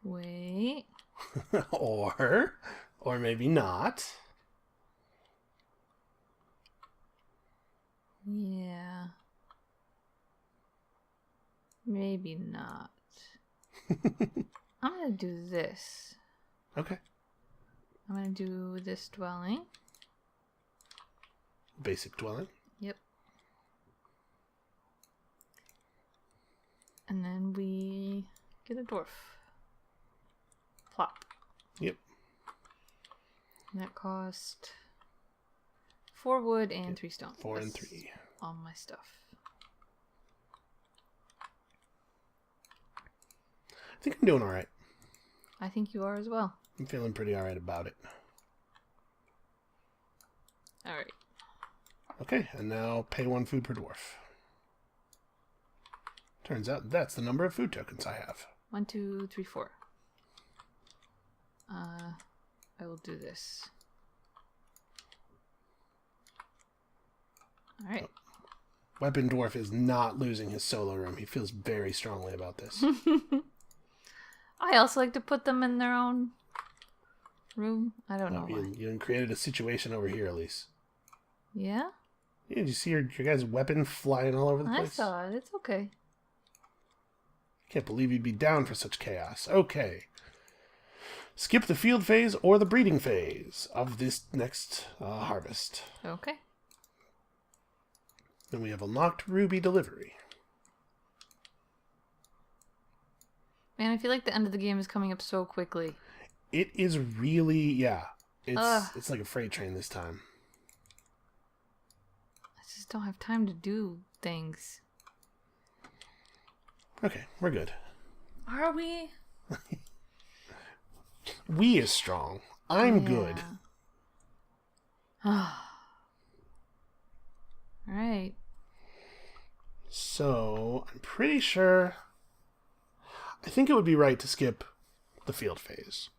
Wait. or maybe not. Yeah. Maybe not. I'm gonna do this. Okay. I'm gonna do this dwelling. Basic dwelling. Yep. And then we get a dwarf. Plop. Yep. And that cost 4 wood and 3 stone. 4 and That's 3. all my stuff. I think I'm doing all right. I think you are as well. I'm feeling pretty all right about it. All right. Okay, and now pay 1 food per dwarf. Turns out that's the number of food tokens I have. 1, 2, 3, 4. I will do this. All right. Weapon Dwarf is not losing his solo room. He feels very strongly about this. I also like to put them in their own room. I don't know why. You created a situation over here, Elise. Yeah? Yeah, did you see your guy's weapon flying all over the place? I saw it. It's okay. Can't believe you'd be down for such chaos. Okay. Skip the field phase or the breeding phase of this next harvest. Okay. Then we have unlocked ruby delivery. Man, I feel like the end of the game is coming up so quickly. It is really, yeah. It's like a freight train this time. I just don't have time to do things. Okay, we're good. Are we? We is strong. I'm good. Alright. So, I'm pretty sure... I think it would be right to skip the field phase.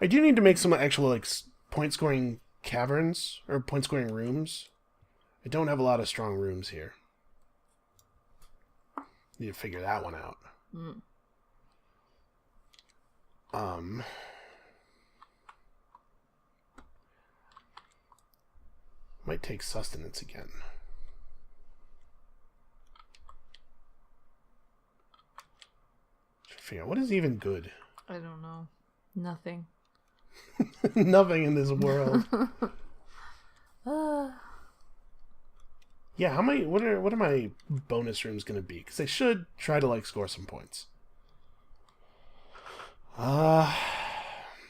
I do need to make some actual, like, point-scoring caverns, or point-scoring rooms. I don't have a lot of strong rooms here. Need to figure that one out. Might take sustenance again. Figure out what is even good. I don't know. Nothing. Nothing in this world. Yeah, what are my bonus rooms going to be? Because I should try to like score some points.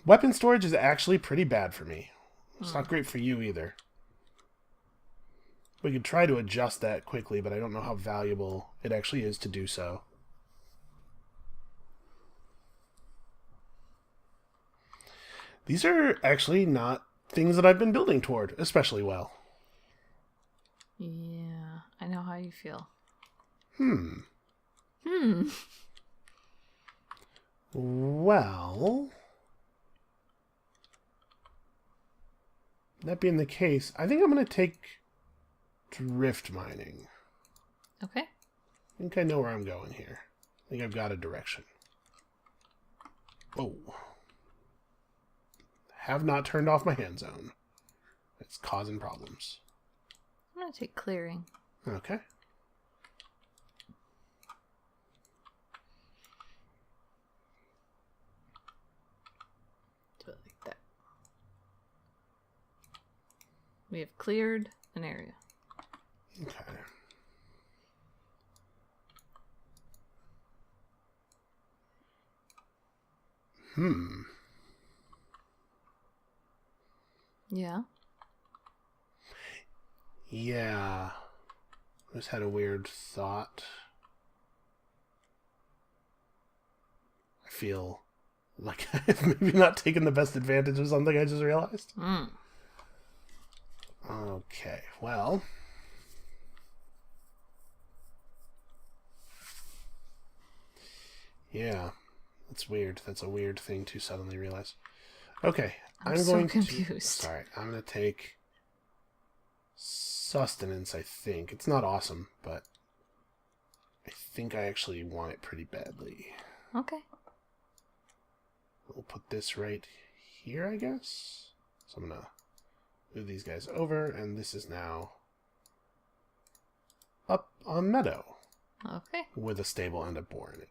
Weapon storage is actually pretty bad for me. It's not great for you either. We could try to adjust that quickly, but I don't know how valuable it actually is to do so. These are actually not things that I've been building toward especially well. Yeah, I know how you feel. Well, that being the case, I think I'm going to take drift mining. Okay. I think I know where I'm going here. I think I've got a direction. Oh. Have not turned off my hand zone. It's causing problems. I'm going to take clearing. Okay. Do it like that. We have cleared an area. Okay. Yeah. Yeah. I just had a weird thought. I feel like I've maybe not taken the best advantage of something I just realized. Okay, well. Yeah, that's weird. That's a weird thing to suddenly realize. Okay, I'm I'm so going confused. to... Sorry, I'm going to take sustenance, I think. It's not awesome, but I think I actually want it pretty badly. Okay. We'll put this right here, I guess. So I'm going to move these guys over, and this is now up a meadow. Okay. With a stable and a boar in it.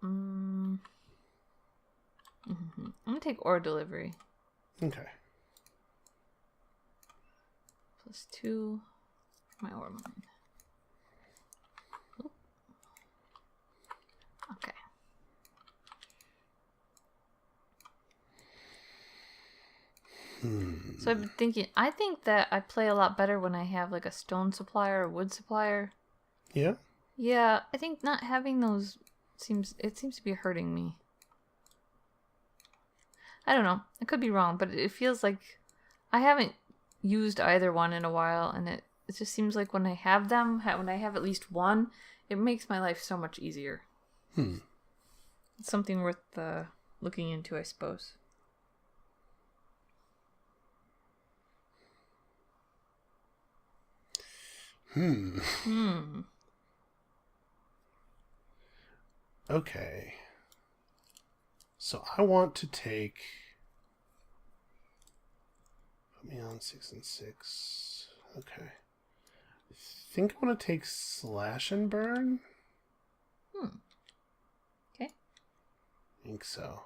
I'm going to take ore delivery. Okay. +2 for my ore mine. Oop. Okay. So I've been thinking, I think that I play a lot better when I have like a stone supplier or wood supplier. Yeah? Yeah, I think not having those seems to be hurting me. I don't know. I could be wrong, but it feels like I haven't used either one in a while, and it just seems like when I have them, when I have at least one, it makes my life so much easier. It's something worth looking into, I suppose. Okay. So I want to take... Put me on 6 and 6. Okay. I think I want to take slash and burn. Okay. I think so.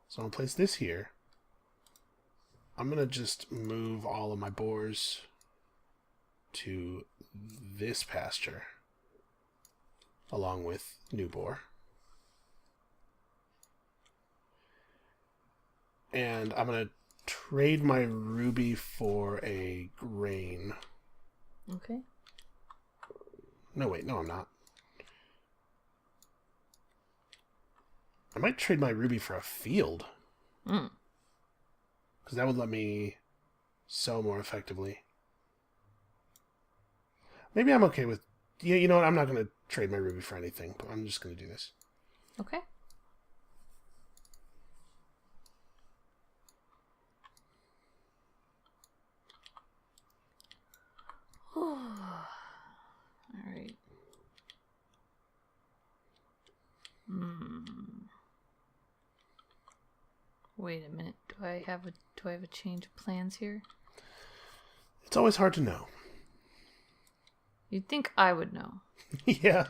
So I'm going to place this here. I'm going to just move all of my boars to this pasture, along with new boar. And I'm going to trade my ruby for a grain. Okay. No, wait, no, I'm not. I might trade my ruby for a field. Because that would let me sow more effectively. Maybe I'm okay with... Yeah, you know what? I'm not going to trade my ruby for anything, but I'm just going to do this. Okay. Alright. Wait a minute. Do I have a change of plans here? It's always hard to know. You'd think I would know. Yeah.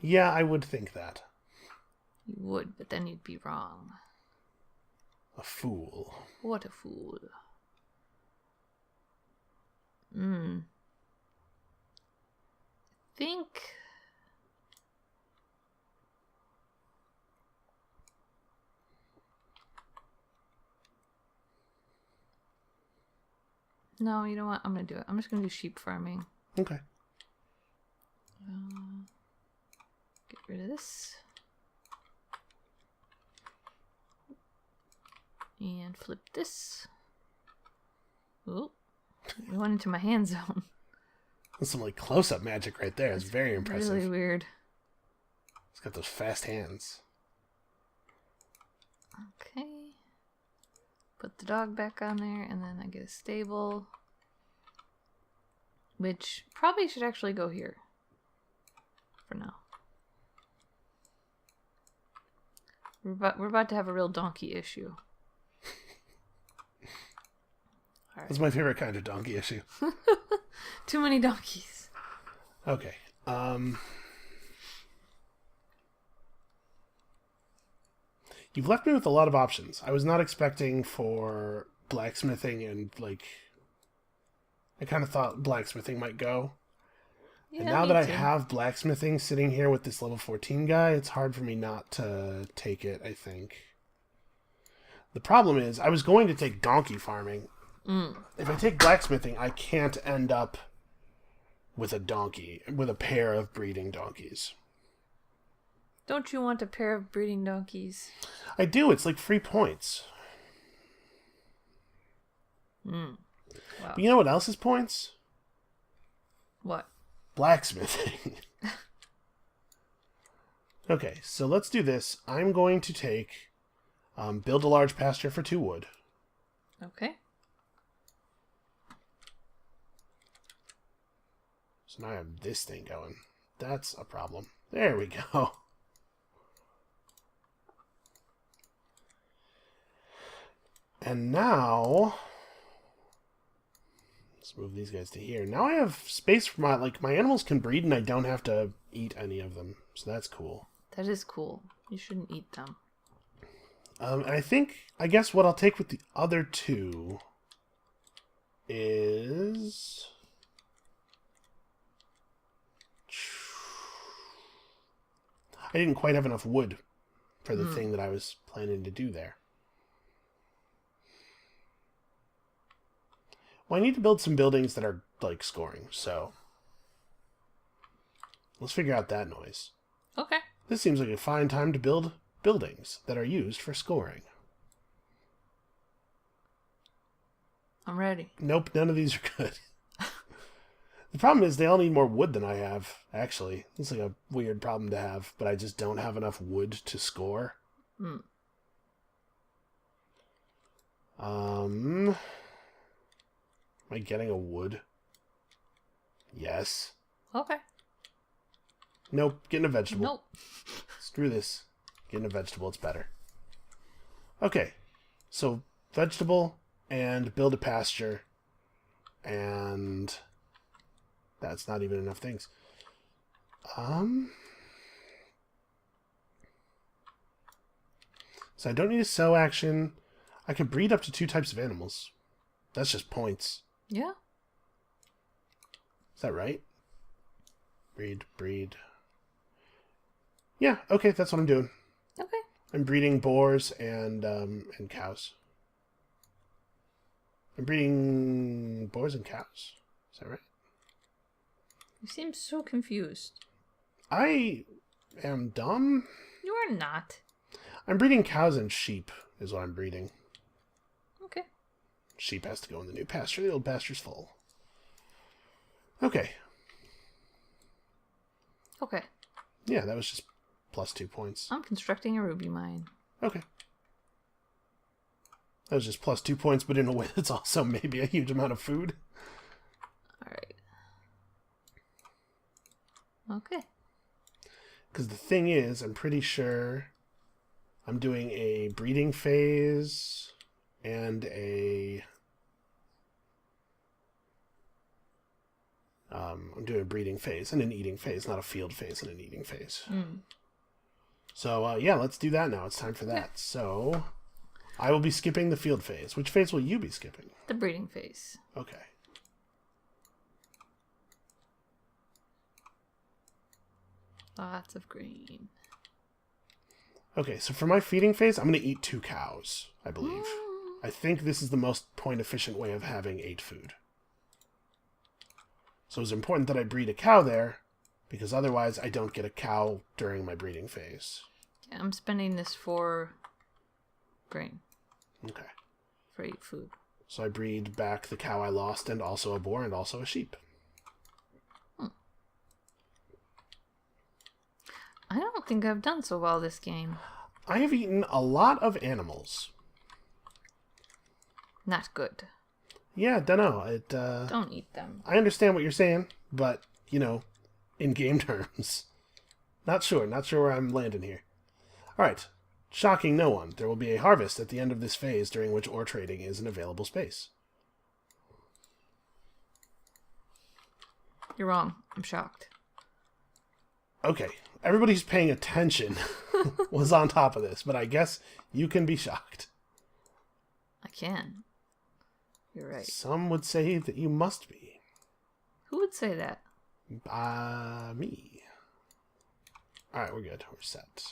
Yeah, I would think that. You would, but then you'd be wrong. A fool. What a fool. Think... No, you know what? I'm going to do it. I'm just going to do sheep farming. Okay. Get rid of this. And flip this. Ooh. We went into my hand zone. That's some like close-up magic right there. It's very impressive. Really weird. It's got those fast hands. Okay. Put the dog back on there, and then I get a stable. Which probably should actually go here. For now. We're about to have a real donkey issue. All right. That's my favorite kind of donkey issue. Too many donkeys. Okay. You've left me with a lot of options. I was not expecting for blacksmithing and, like... I kind of thought blacksmithing might go. Yeah, and now that me I too. have blacksmithing sitting here with this level 14 guy, it's hard for me not to take it, I think. The problem is, I was going to take donkey farming. If I take blacksmithing, I can't end up with a donkey, with a pair of breeding donkeys. Don't you want a pair of breeding donkeys? I do, it's like free points. Wow. But you know what else is points? What? Blacksmithing. Okay, so let's do this. I'm going to take... build a large pasture for 2 wood. Okay. So now I have this thing going. That's a problem. There we go. And now... let's move these guys to here. Now I have space for my... like, my animals can breed and I don't have to eat any of them. So that's cool. That is cool. You shouldn't eat them. And I guess what I'll take with the other 2 is... I didn't quite have enough wood for the thing that I was planning to do there. Well, I need to build some buildings that are, like, scoring, so... let's figure out that noise. Okay. This seems like a fine time to build buildings that are used for scoring. I'm ready. Nope, none of these are good. The problem is they all need more wood than I have, actually. It's like a weird problem to have, but I just don't have enough wood to score. Am I getting a wood? Yes. Okay. Nope, getting a vegetable. Nope. Screw this. Getting a vegetable, it's better. Okay, so vegetable and build a pasture, and that's not even enough things. So I don't need a sow action. I can breed up to 2 types of animals. That's just points. Yeah. Is that right? Breed. Yeah, okay, that's what I'm doing. Okay. I'm breeding boars and cows. I'm breeding boars and cows. Is that right? You seem so confused. I am dumb. You are not. I'm breeding cows and sheep is what I'm breeding. Okay. Sheep has to go in the new pasture. The old pasture's full. Okay. Okay. Yeah, that was just plus 2 points. I'm constructing a ruby mine. Okay. That was just plus 2 points, but in a way that's also maybe a huge amount of food. Alright. Okay. Because the thing is, I'm pretty sure I'm doing a breeding phase and a... I'm doing a breeding phase and an eating phase, not a field phase and an eating phase. So, yeah, let's do that now. It's time for that. Yeah. So, I will be skipping the field phase. Which phase will you be skipping? The breeding phase. Okay. Lots of green. Okay, so for my feeding phase, I'm going to eat 2 cows, I believe. I think this is the most point-efficient way of having 8 food. So it's important that I breed a cow there, because otherwise I don't get a cow during my breeding phase. Yeah, I'm spending this for grain. Okay. For 8 food. So I breed back the cow I lost, and also a boar, and also a sheep. I don't think I've done so well this game. I have eaten a lot of animals. Not good. Yeah, dunno. Don't eat them. I understand what you're saying, but, you know, in game terms. Not sure where I'm landing here. Alright, shocking no one. There will be a harvest at the end of this phase during which ore trading is an available space. You're wrong. I'm shocked. Okay, everybody who's paying attention was on top of this, but I guess you can be shocked. I can. You're right. Some would say that you must be. Who would say that? Me. Alright, we're good. We're set.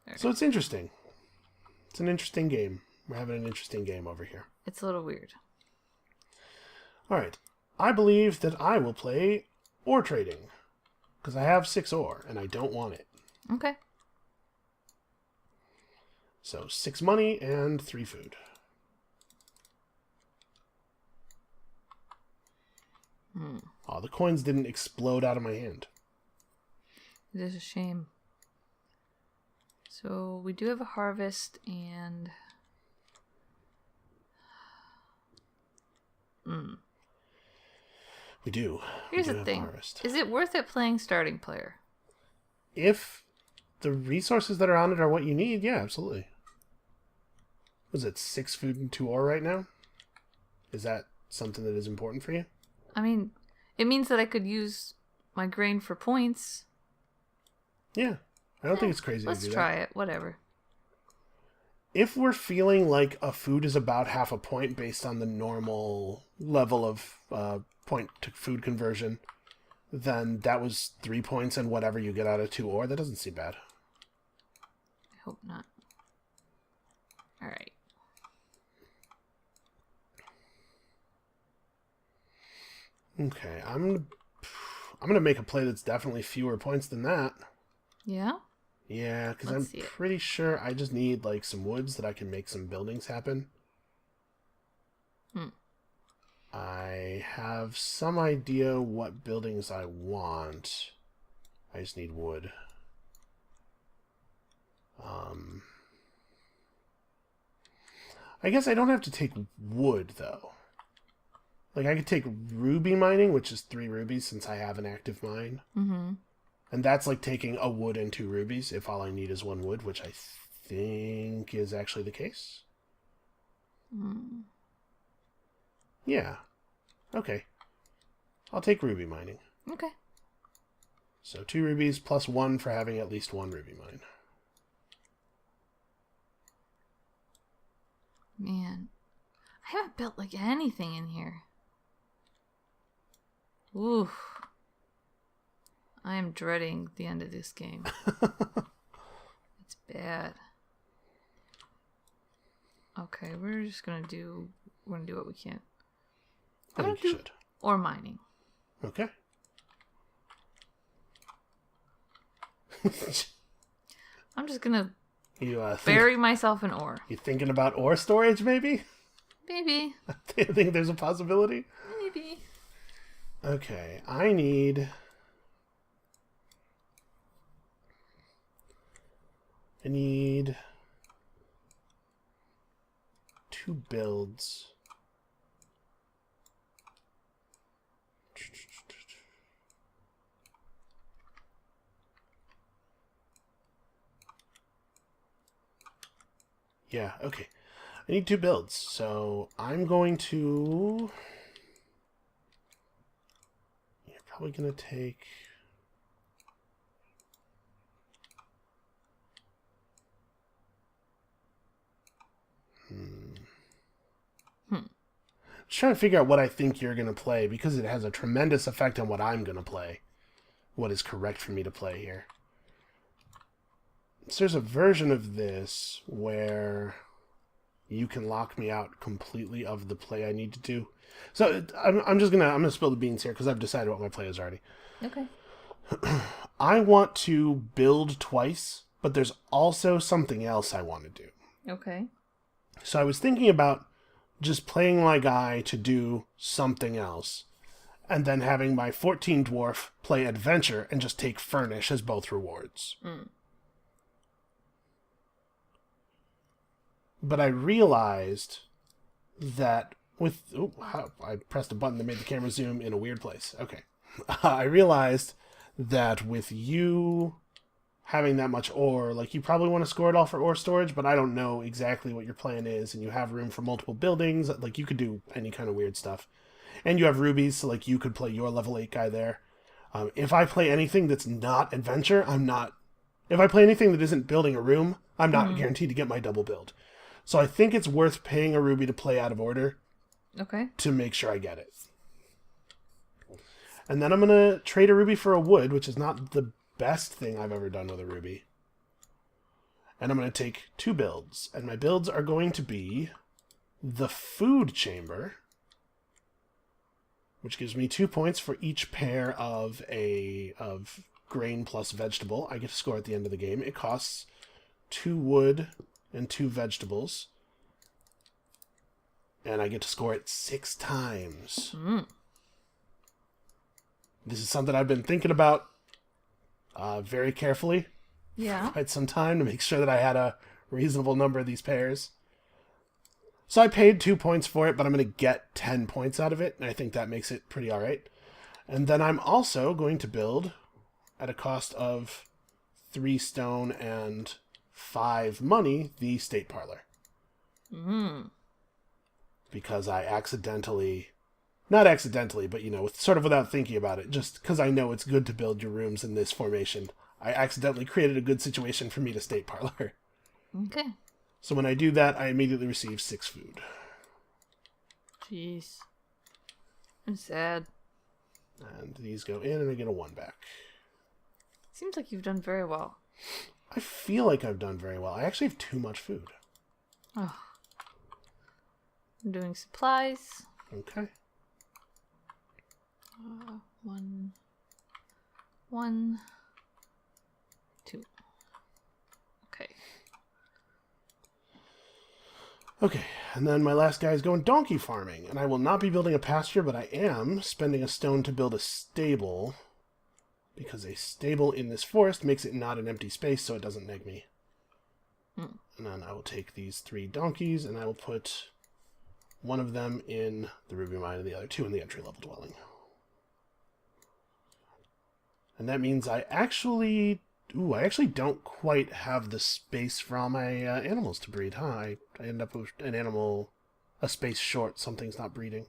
Right. So it's interesting. It's an interesting game. We're having an interesting game over here. It's a little weird. Alright. I believe that I will play ore trading. Because I have 6 ore, and I don't want it. Okay. So 6 money and 3 food. Oh, the coins didn't explode out of my hand. It is a shame. So we do have a harvest and... We do. Here's the thing. Is it worth it playing starting player? If the resources that are on it are what you need, yeah, absolutely. Was it 6 food and 2 ore right now? Is that something that is important for you? I mean, it means that I could use my grain for points. Yeah. I don't think it's crazy to do that. Let's try it. Whatever. If we're feeling like a food is about half a point based on the normal level of point to food conversion, then that was 3 points and whatever you get out of 2 ore. That doesn't seem bad. I hope not. Alright. Okay, I'm gonna make a play that's definitely fewer points than that. Yeah? Yeah, because I'm pretty sure I just need like some woods that I can make some buildings happen. I have some idea what buildings I want. I just need wood. I guess I don't have to take wood though. Like I could take ruby mining, which is 3 rubies since I have an active mine. Mm-hmm. And that's like taking a wood and 2 rubies if all I need is 1 wood, which I think is actually the case. Yeah. Okay. I'll take ruby mining. Okay. So 2 rubies plus 1 for having at least 1 ruby mine. Man. I haven't built like anything in here. Oof. I am dreading the end of this game. It's bad. Okay, we're gonna do what we can. I think you should. Ore mining. Okay. I'm just gonna you bury myself in ore. You thinking about ore storage, maybe? Maybe. I think there's a possibility. Maybe. Okay, I need 2 builds. Yeah, okay. I need 2 builds, so I'm going to... You're probably going to take... Just trying to figure out what I think you're going to play, because it has a tremendous effect on what I'm going to play. What is correct for me to play here. So there's a version of this where you can lock me out completely of the play I need to do. So I'm gonna spill the beans here because I've decided what my play is already. Okay. I want to build twice, but there's also something else I want to do. Okay. So I was thinking about just playing my guy to do something else, and then having my 14 dwarf play adventure and just take furnish as both rewards. But I realized that with... I pressed a button that made the camera zoom in a weird place. Okay. I realized that with you having that much ore, like, you probably want to score it all for ore storage, but I don't know exactly what your plan is, and you have room for multiple buildings. Like, you could do any kind of weird stuff. And you have rubies, so, like, you could play your level 8 guy there. If I play anything that's not adventure, I'm not... If I play anything that isn't building a room, I'm not guaranteed to get my double build. So I think it's worth paying a ruby to play out of order. Okay. To make sure I get it. And then I'm going to trade a ruby for a wood, which is not the best thing I've ever done with a ruby. And I'm going to take 2 builds. And my builds are going to be the food chamber, which gives me 2 points for each pair of grain plus vegetable. I get to score at the end of the game. It costs 2 wood and 2 vegetables. And I get to score it 6 times. This is something I've been thinking about very carefully. Yeah. Quite some time to make sure that I had a reasonable number of these pairs. So I paid 2 points for it, but I'm going to get 10 points out of it, and I think that makes it pretty alright. And then I'm also going to build, at a cost of 3 stone and 5 money, the state parlor. Because I accidentally... Not accidentally, but, sort of without thinking about it, just because I know it's good to build your rooms in this formation, I accidentally created a good situation for me to state parlor. Okay. So when I do that, I immediately receive 6 food. Jeez. I'm sad. And these go in, and I get a 1 back. Seems like you've done very well. I feel like I've done very well. I actually have too much food. Oh. I'm doing supplies. Okay. 1, 2. Okay. Okay, and then my last guy is going donkey farming, and I will not be building a pasture, but I am spending a stone to build a stable, because a stable in this forest makes it not an empty space, so it doesn't neg me. And then I will take these 3 donkeys, and I will put one of them in the ruby mine and the other 2 in the entry-level dwelling. And that means I actually don't quite have the space for all my animals to breed, huh? I end up with a space short. Something's not breeding.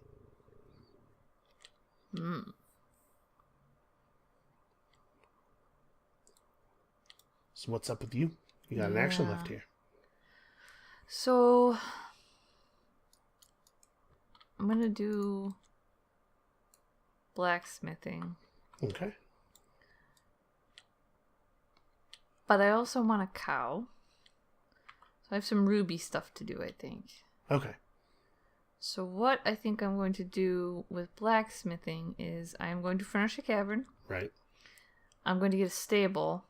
So what's up with you? You got an action left here. So, I'm going to do blacksmithing. Okay. But I also want a cow. So I have some ruby stuff to do, I think. Okay. So what I think I'm going to do with blacksmithing is I'm going to furnish a cavern. Right. I'm going to get a stable.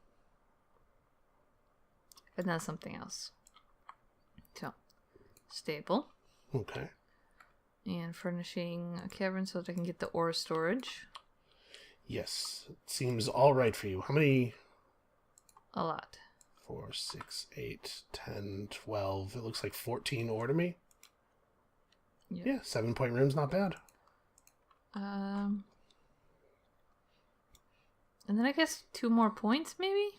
And then something else. So, stable. Okay. And furnishing a cavern so that I can get the ore storage. Yes. It seems all right for you. How many... A lot. 4, 6, 8, 10, 12. It looks like 14 ore to me. Yep. Yeah, 7-point room's not bad. And then I guess 2 more points, maybe?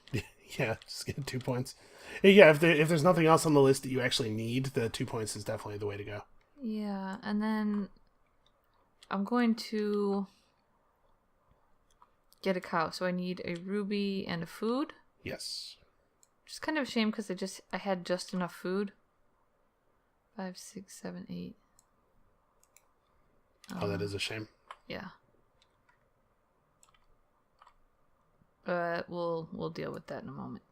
Yeah, just get 2 points. Yeah, if there's nothing else on the list that you actually need, the 2 points is definitely the way to go. Yeah, and then I'm going to get a cow. So I need a ruby and a food. Yes. Which is kind of a shame because I had just enough food. 5, 6, 7, 8. Oh, that is a shame. Yeah. But we'll deal with that in a moment.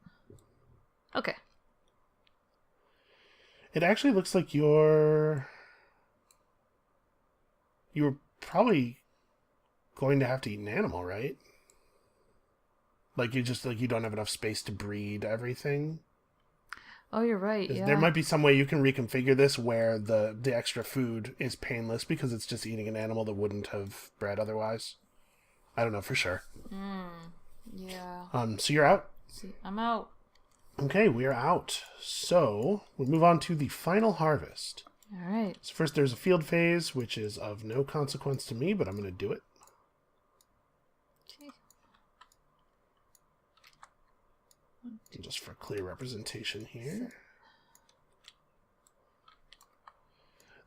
Okay. It actually looks like you're probably going to have to eat an animal, right? Like you don't have enough space to breed everything. Oh, you're right. Yeah. There might be some way you can reconfigure this where the extra food is painless because it's just eating an animal that wouldn't have bred otherwise. I don't know for sure. Yeah. So you're out? See, I'm out. Okay, we are out. So we'll move on to the final harvest. All right. So first there's a field phase, which is of no consequence to me, but I'm going to do it. Okay. Just for clear representation here.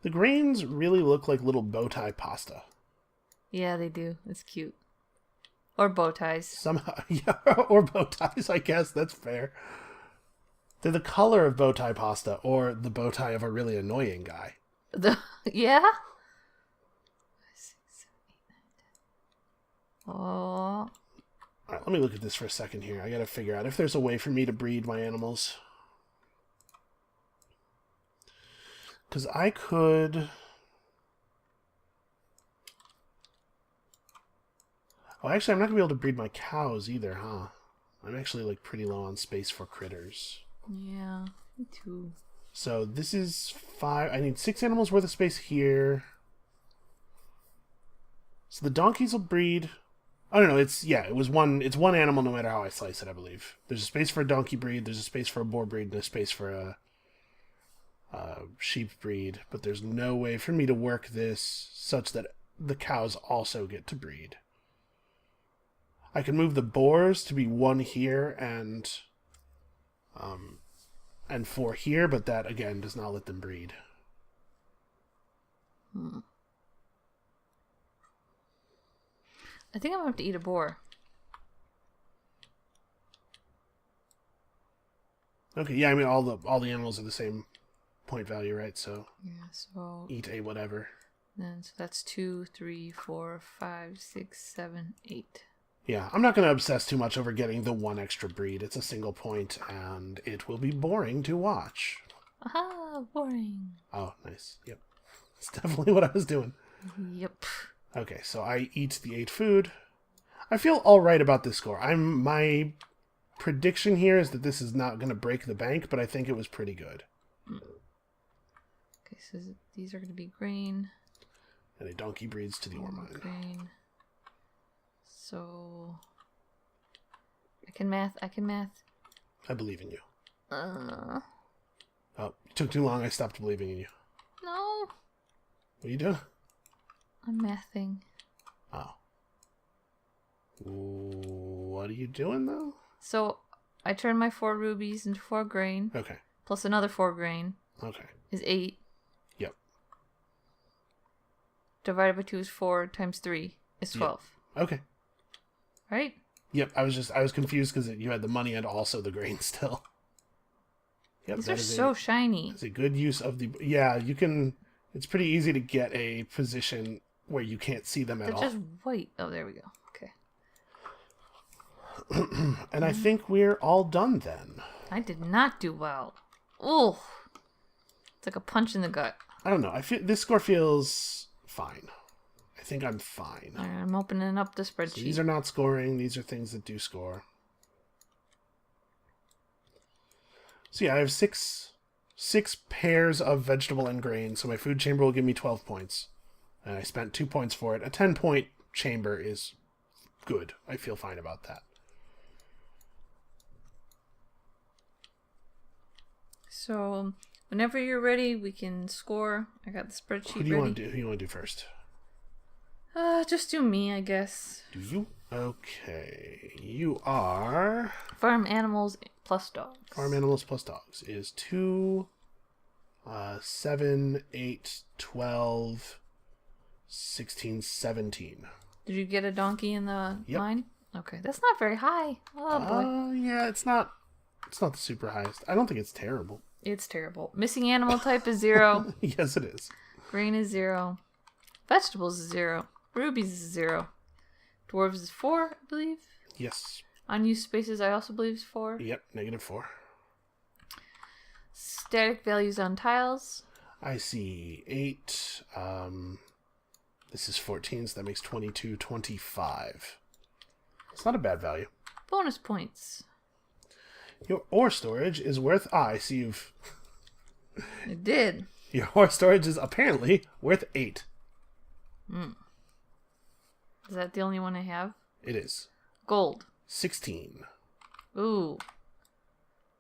The grains really look like little bow tie pasta. Yeah, they do. It's cute. Or bow ties. Somehow, yeah, or bow ties, I guess. That's fair. They're the color of bow tie pasta, or the bow tie of a really annoying guy. Yeah? 5, 6, 7, 8, 9, 10. Oh. Alright, let me look at this for a second here. I gotta figure out if there's a way for me to breed my animals. Because I could... Oh, actually, I'm not going to be able to breed my cows either, huh? I'm actually, pretty low on space for critters. Yeah, me too. So this is 5... I need 6 animals worth of space here. So the donkeys will breed Oh no, it was one. It's one animal, no matter how I slice it. I believe there's a space for a donkey breed, there's a space for a boar breed, and a space for a sheep breed. But there's no way for me to work this such that the cows also get to breed. I can move the boars to be one here and 4 here, but that again does not let them breed. I think I'm gonna have to eat a boar. Okay, yeah, I mean all the animals are the same point value, right? So Yeah, so eat a whatever. then so that's 2, 3, 4, 5, 6, 7, 8. Yeah, I'm not going to obsess too much over getting the one extra breed. It's a single point, and it will be boring to watch. Aha, boring. Oh, nice. Yep. That's definitely what I was doing. Yep. Okay, so I eat the 8 food. I feel all right about this score. My prediction here is that this is not going to break the bank, but I think it was pretty good. Okay, so these are going to be grain. And a donkey breeds to the ore mine. Grain. So I can math. I believe in you. Uh, Oh, it took too long. I stopped believing in you. no, What are you doing? I'm mathing. Oh. What are you doing, though? So I turn my 4 rubies into 4 grain, Okay. plus another 4 grain Okay. is 8. Yep. Divided by 2 is 4 times 3 is 12. Yep. Okay. Right? Yep, I was confused because you had the money and also the grain still. Yep, These are so shiny. It's a good use of the... Yeah, you can... It's pretty easy to get a position where you can't see them at all. They're just white. Oh, there we go. Okay. And I think we're all done then. I did not do well. Oh, it's like a punch in the gut. I don't know. I feel this score feels fine. I think I'm fine. All right, I'm opening up the spreadsheet. So these are not scoring. These are things that do score. So yeah, I have six pairs of vegetable and grain. So my food chamber will give me 12 points. And I spent 2 points for it. A 10-point chamber is good. I feel fine about that. So whenever you're ready, we can score. I got the spreadsheet Who do you ready. want to do? Who do you want to do first? Just do me, I guess. Do you? Okay. You are... Farm animals plus dogs. Farm animals plus dogs is 2, 7, 8, 12, 16, 17. Did you get a donkey in the Yep. mine? Okay, that's not very high. Oh boy. Yeah, it's not the super highest. I don't think it's terrible. It's terrible. Missing animal type is 0. Yes, it is. Grain is 0. Vegetables is 0. Rubies is 0. Dwarves is 4, I believe. Yes. Unused spaces I also believe is 4. Yep, -4. Static values on tiles. I see 8. This is 14, so that makes 22, 25. It's not a bad value. Bonus points. Your ore storage is worth... I see you've... It did. Your ore storage is apparently worth 8. Is that the only one I have? It is. Gold. 16. Ooh.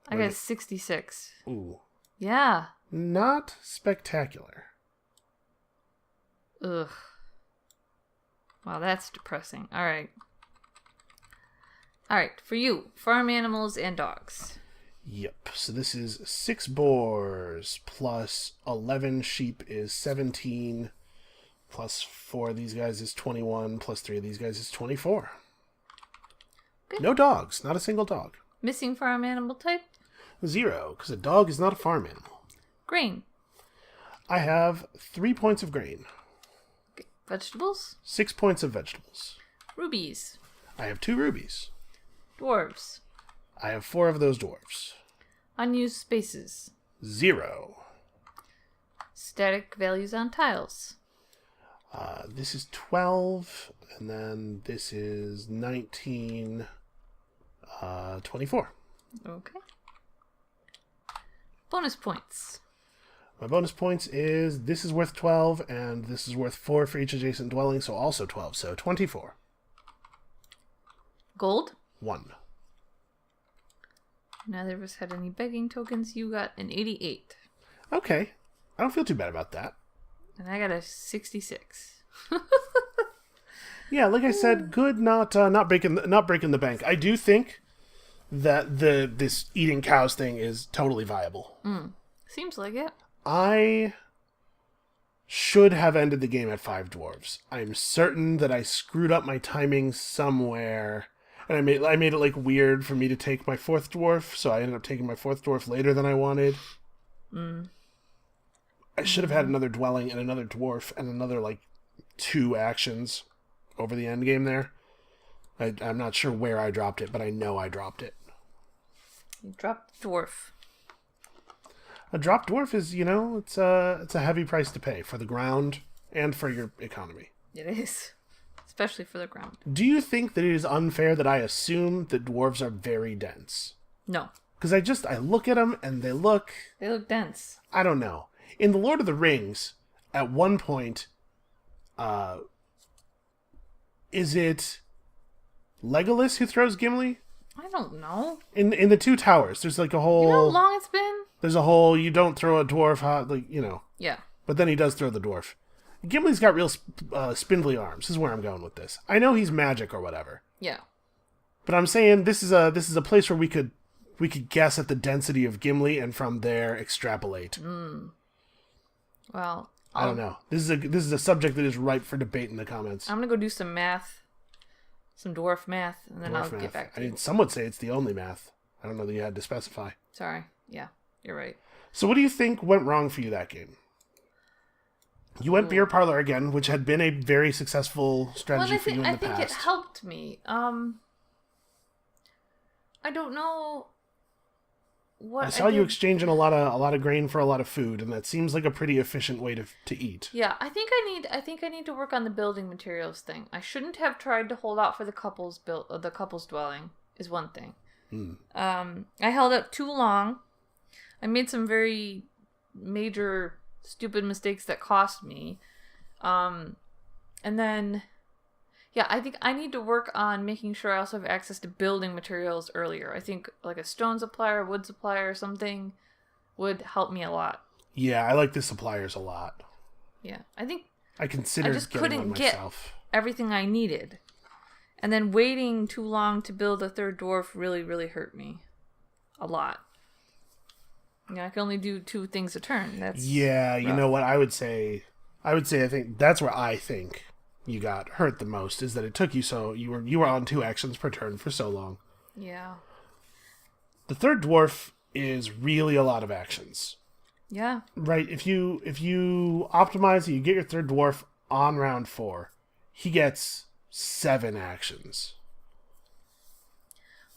I Wait. got 66. Ooh. Yeah. Not spectacular. Ugh. Wow, that's depressing. Alright. Alright, for you. Farm animals and dogs. Yep. So this is 6 boars plus 11 sheep is 17. Plus 4 of these guys is 21. Plus 3 of these guys is 24. Good. No dogs. Not a single dog. Missing farm animal type? 0, because a dog is not a farm animal. Grain. I have 3 points of grain. Okay. Vegetables? 6 points of vegetables. Rubies. I have 2 rubies. Dwarves. I have 4 of those dwarves. Unused spaces. 0. Static values on tiles. This is 12, and then this is 19, 24. Okay. Bonus points. My bonus points is this is worth 12, and this is worth 4 for each adjacent dwelling, so also 12, so 24. Gold? 1. Neither of us had any begging tokens. You got an 88. Okay. I don't feel too bad about that. And I got a 66. Yeah, like I said, good not breaking the bank. I do think that this eating cows thing is totally viable. Seems like it. I should have ended the game at 5 dwarves. I'm certain that I screwed up my timing somewhere, and I made it like weird for me to take my 4th dwarf, so I ended up taking my 4th dwarf later than I wanted. I should have had another dwelling and another dwarf and another like 2 actions over the end game there. I'm not sure where I dropped it, but I know I dropped it. You dropped the dwarf. A drop dwarf is, it's a heavy price to pay for the ground and for your economy. It is. Especially for the ground. Do you think that it is unfair that I assume that dwarves are very dense? No. Because I look at them and they look dense. I don't know. In The Lord of the Rings, at one point, is it Legolas who throws Gimli? I don't know. In the 2 towers, there's like a whole... You know how long it's been? There's a whole, you don't throw a dwarf, Yeah. But then he does throw the dwarf. Gimli's got real spindly arms. This is where I'm going with this. I know he's magic or whatever. Yeah. But I'm saying this is a place where we could guess at the density of Gimli and from there extrapolate. Well, I don't know. This is a subject that is ripe for debate in the comments. I'm gonna go do some math. Some dwarf math, and then I'll get back to you. Some would say it's the only math. I don't know that you had to specify. Sorry. Yeah, you're right. So what do you think went wrong for you that game? You went beer parlor again, which had been a very successful strategy for you in the past. I think it helped me. I don't know what I saw you exchanging a lot of grain for a lot of food, and that seems like a pretty efficient way to eat. Yeah, I think I need to work on the building materials thing. I shouldn't have tried to hold out for the couple's dwelling. Is one thing. I held out too long. I made some very major stupid mistakes that cost me. And then, yeah, I think I need to work on making sure I also have access to building materials earlier. I think like a stone supplier, wood supplier, or something would help me a lot. Yeah, I like the suppliers a lot. Yeah, I think I considered just getting couldn't one get myself. everything I needed. And then waiting too long to build a 3rd dwarf really, really hurt me. A lot. Yeah, I can only do 2 things a turn. That's rough. You know what I would say I think that's where I think you got hurt the most, is that it took you you were on 2 actions per turn for so long. Yeah. The 3rd dwarf is really a lot of actions. Yeah. Right, if you optimize it, you get your 3rd dwarf on round 4. He gets 7 actions.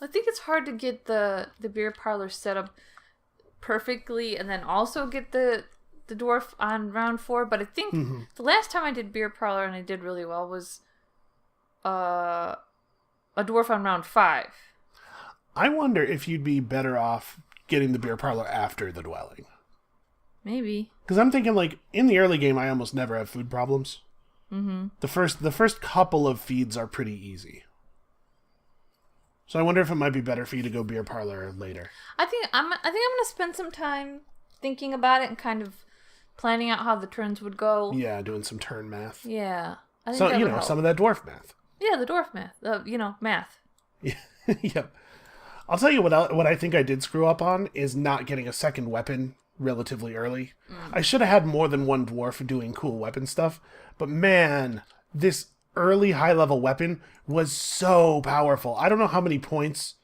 I think it's hard to get the beer parlor set up perfectly and then also get the dwarf on round 4, but I think the last time I did beer parlor and I did really well was a dwarf on round 5. I wonder if you'd be better off getting the beer parlor after the dwelling. Maybe. Because I'm thinking, like, in the early game, I almost never have food problems. The first couple of feeds are pretty easy. So I wonder if it might be better for you to go beer parlor later. I think I'm gonna spend some time thinking about it and kind of planning out how the turns would go. Yeah, doing some turn math. Yeah. I think So, that would help. some of that dwarf math. Yeah, the dwarf math. Math. Yeah. Yep. I'll tell you what I think I did screw up on is not getting a second weapon relatively early. I should have had more than one dwarf doing cool weapon stuff, but man, this early high-level weapon was so powerful. I don't know how many points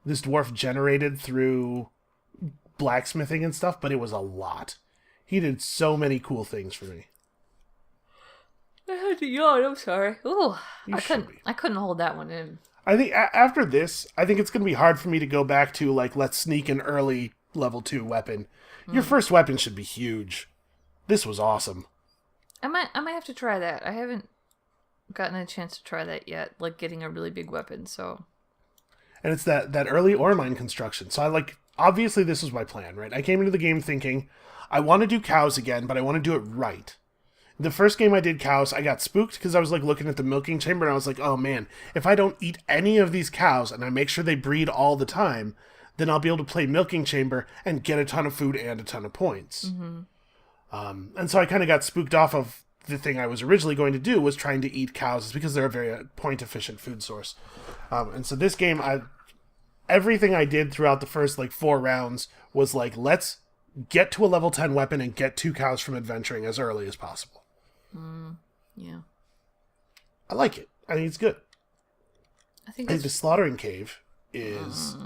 this dwarf generated through blacksmithing and stuff, but it was a lot. He did so many cool things for me. I had to yawn. I'm sorry. Ooh, You should be. I couldn't hold that one in. I think after this, I think it's going to be hard for me to go back to, like, let's sneak an early level 2 weapon. Your first weapon should be huge. This was awesome. I might have to try that. I haven't gotten a chance to try that yet, like getting a really big weapon, so. And it's that early ore mine construction. So obviously this was my plan, right? I came into the game thinking, I want to do cows again, but I want to do it right. The first game I did cows, I got spooked because I was like looking at the milking chamber and I was like, oh man, if I don't eat any of these cows and I make sure they breed all the time, then I'll be able to play milking chamber and get a ton of food and a ton of points. And so I kind of got spooked off of the thing I was originally going to do was trying to eat cows, because they're a very point efficient food source. And so this game, everything I did throughout the first like 4 rounds was like, let's get to a level 10 weapon and get 2 cows from adventuring as early as possible. Yeah. I like it. I think it's good. I think the slaughtering cave is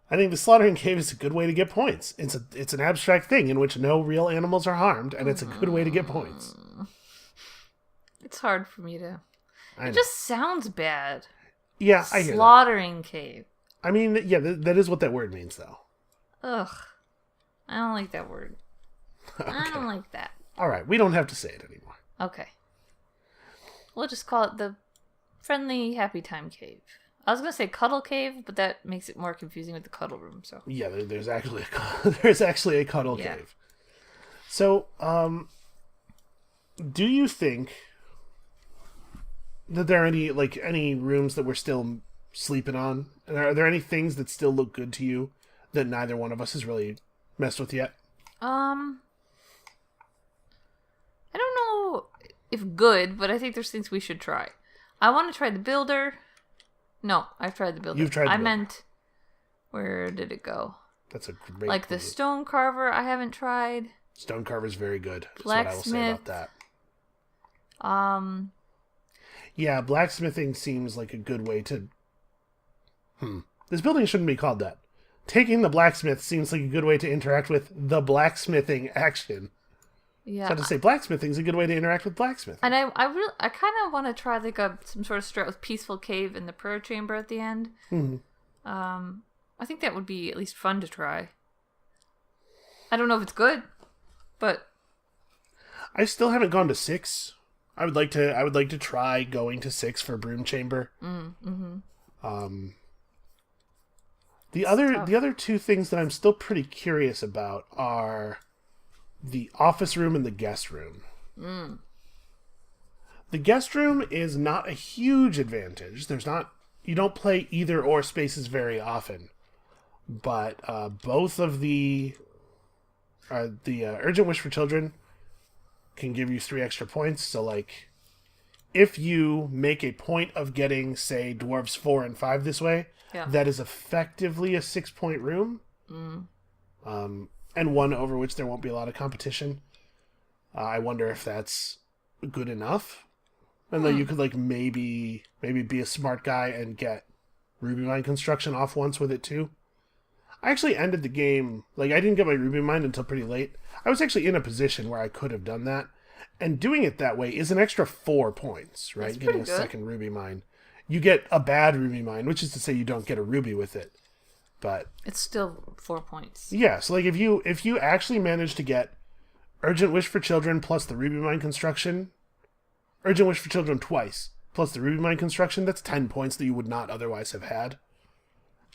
I think the slaughtering cave is a good way to get points. It's an abstract thing in which no real animals are harmed, and it's a good way to get points. It's hard for me to... It just sounds bad. Yeah, I hear that. Slaughtering cave. I mean, yeah, that is what that word means, though. Ugh. I don't like that word. Okay. I don't like that. All right, we don't have to say it anymore. Okay. We'll just call it the friendly happy time cave. I was going to say cuddle cave, but that makes it more confusing with the cuddle room, so. Yeah, there's actually a cuddle cave. So, do you think that there are any rooms that we're still sleeping on? And are there any things that still look good to you that neither one of us has really messed with yet? I don't know if good, but I think there's things we should try. I want to try the builder. No, I've tried the builder. You've tried the builder. I meant, where did it go? That's a great Like the stone carver, I haven't tried. Stone carver's very good. That's Blacksmith. what I will say about that. Yeah, blacksmithing seems like a good way to... This building shouldn't be called that. Taking the blacksmith seems like a good way to interact with the blacksmithing action. Yeah. So to say blacksmithing is a good way to interact with blacksmith. And I kind of want to try like some sort of strat with peaceful cave in the prayer chamber at the end. I think that would be at least fun to try. I don't know if it's good, but I still haven't gone to 6. I would like to try going to 6 for broom chamber. The other 2 things that I'm still pretty curious about are the office room and the guest room. The guest room is not a huge advantage. You don't play either or spaces very often, but both of the urgent wish for children can give you 3 extra points. So like, if you make a point of getting, say, dwarves 4 and 5 this way, that is effectively a 6-point room. And one over which there won't be a lot of competition. I wonder if that's good enough. And then you could like maybe be a smart guy and get ruby mine construction off once with it too. I actually ended the game, like I didn't get my ruby mine until pretty late. I was actually in a position where I could have done that. And doing it that way is an extra 4 points, right? Getting a second ruby mine. You get a bad ruby mine, which is to say you don't get a ruby with it. But it's still 4 points. Yeah, so like if you actually manage to get Urgent Wish for Children plus the Ruby Mine Construction, Urgent Wish for Children twice plus the Ruby Mine Construction, that's 10 points that you would not otherwise have had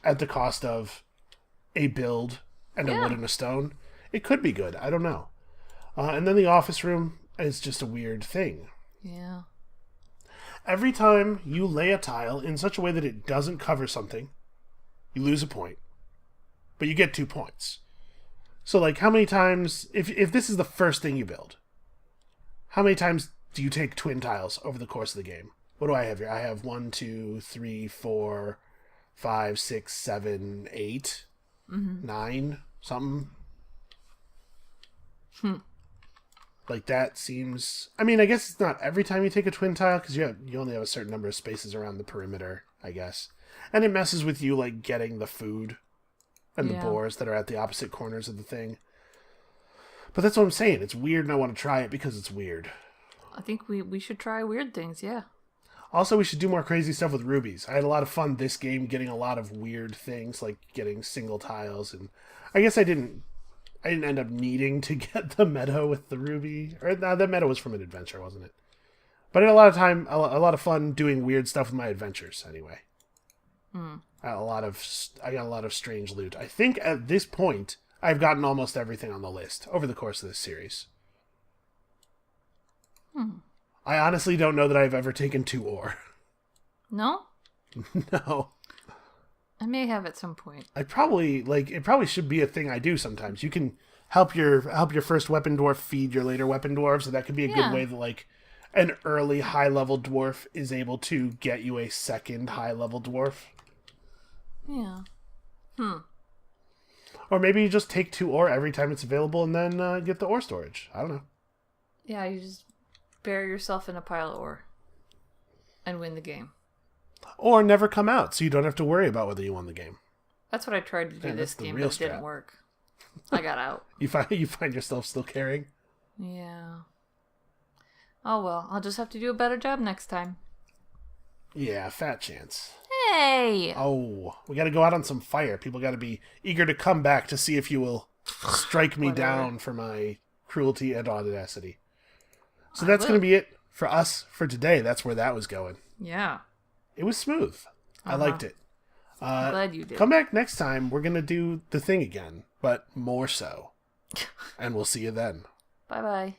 at the cost of a build and a wood and a stone. It could be good. I don't know. And then the office room is just a weird thing. Yeah. Every time you lay a tile in such a way that it doesn't cover something, you lose a point, but you get 2 points. So, like, how many times, if this is the first thing you build, how many times do you take twin tiles over the course of the game? What do I have here? I have 1, 2, 3, 4, 5, 6, 7, 8, 9, something. Like, that seems... I mean, I guess it's not every time you take a twin tile, because you only have a certain number of spaces around the perimeter, I guess. And it messes with you, like, getting the food and the boars that are at the opposite corners of the thing. But that's what I'm saying. It's weird, and I want to try it because it's weird. I think we should try weird things, yeah. Also, we should do more crazy stuff with rubies. I had a lot of fun this game getting a lot of weird things, like getting single tiles. And I guess I didn't end up needing to get the meadow with the ruby. Or no, that meadow was from an adventure, wasn't it? But I had a lot of fun doing weird stuff with my adventures, anyway. I got a lot of strange loot. I think at this point, I've gotten almost everything on the list over the course of this series. I honestly don't know that I've ever taken 2 ore. No? No. I may have at some point. I probably it probably should be a thing I do sometimes. You can help your first weapon dwarf feed your later weapon dwarf, so that could be a good way that an early high level dwarf is able to get you a second high level dwarf. Yeah. Or maybe you just take 2 ore every time it's available and then get the ore storage. I don't know. Yeah, you just bury yourself in a pile of ore and win the game. Or never come out, so you don't have to worry about whether you won the game. That's what I tried to do this game, but it didn't work. I got out. You find yourself still carrying? Yeah. Oh well, I'll just have to do a better job next time. Yeah, fat chance. Hey! Oh, we gotta go out on some fire. People gotta be eager to come back to see if you will strike me down for my cruelty and audacity. So that's gonna be it for us for today. That's where that was going. Yeah. It was smooth. I liked it. I'm glad you did. Come back next time. We're going to do the thing again, but more so. And we'll see you then. Bye-bye.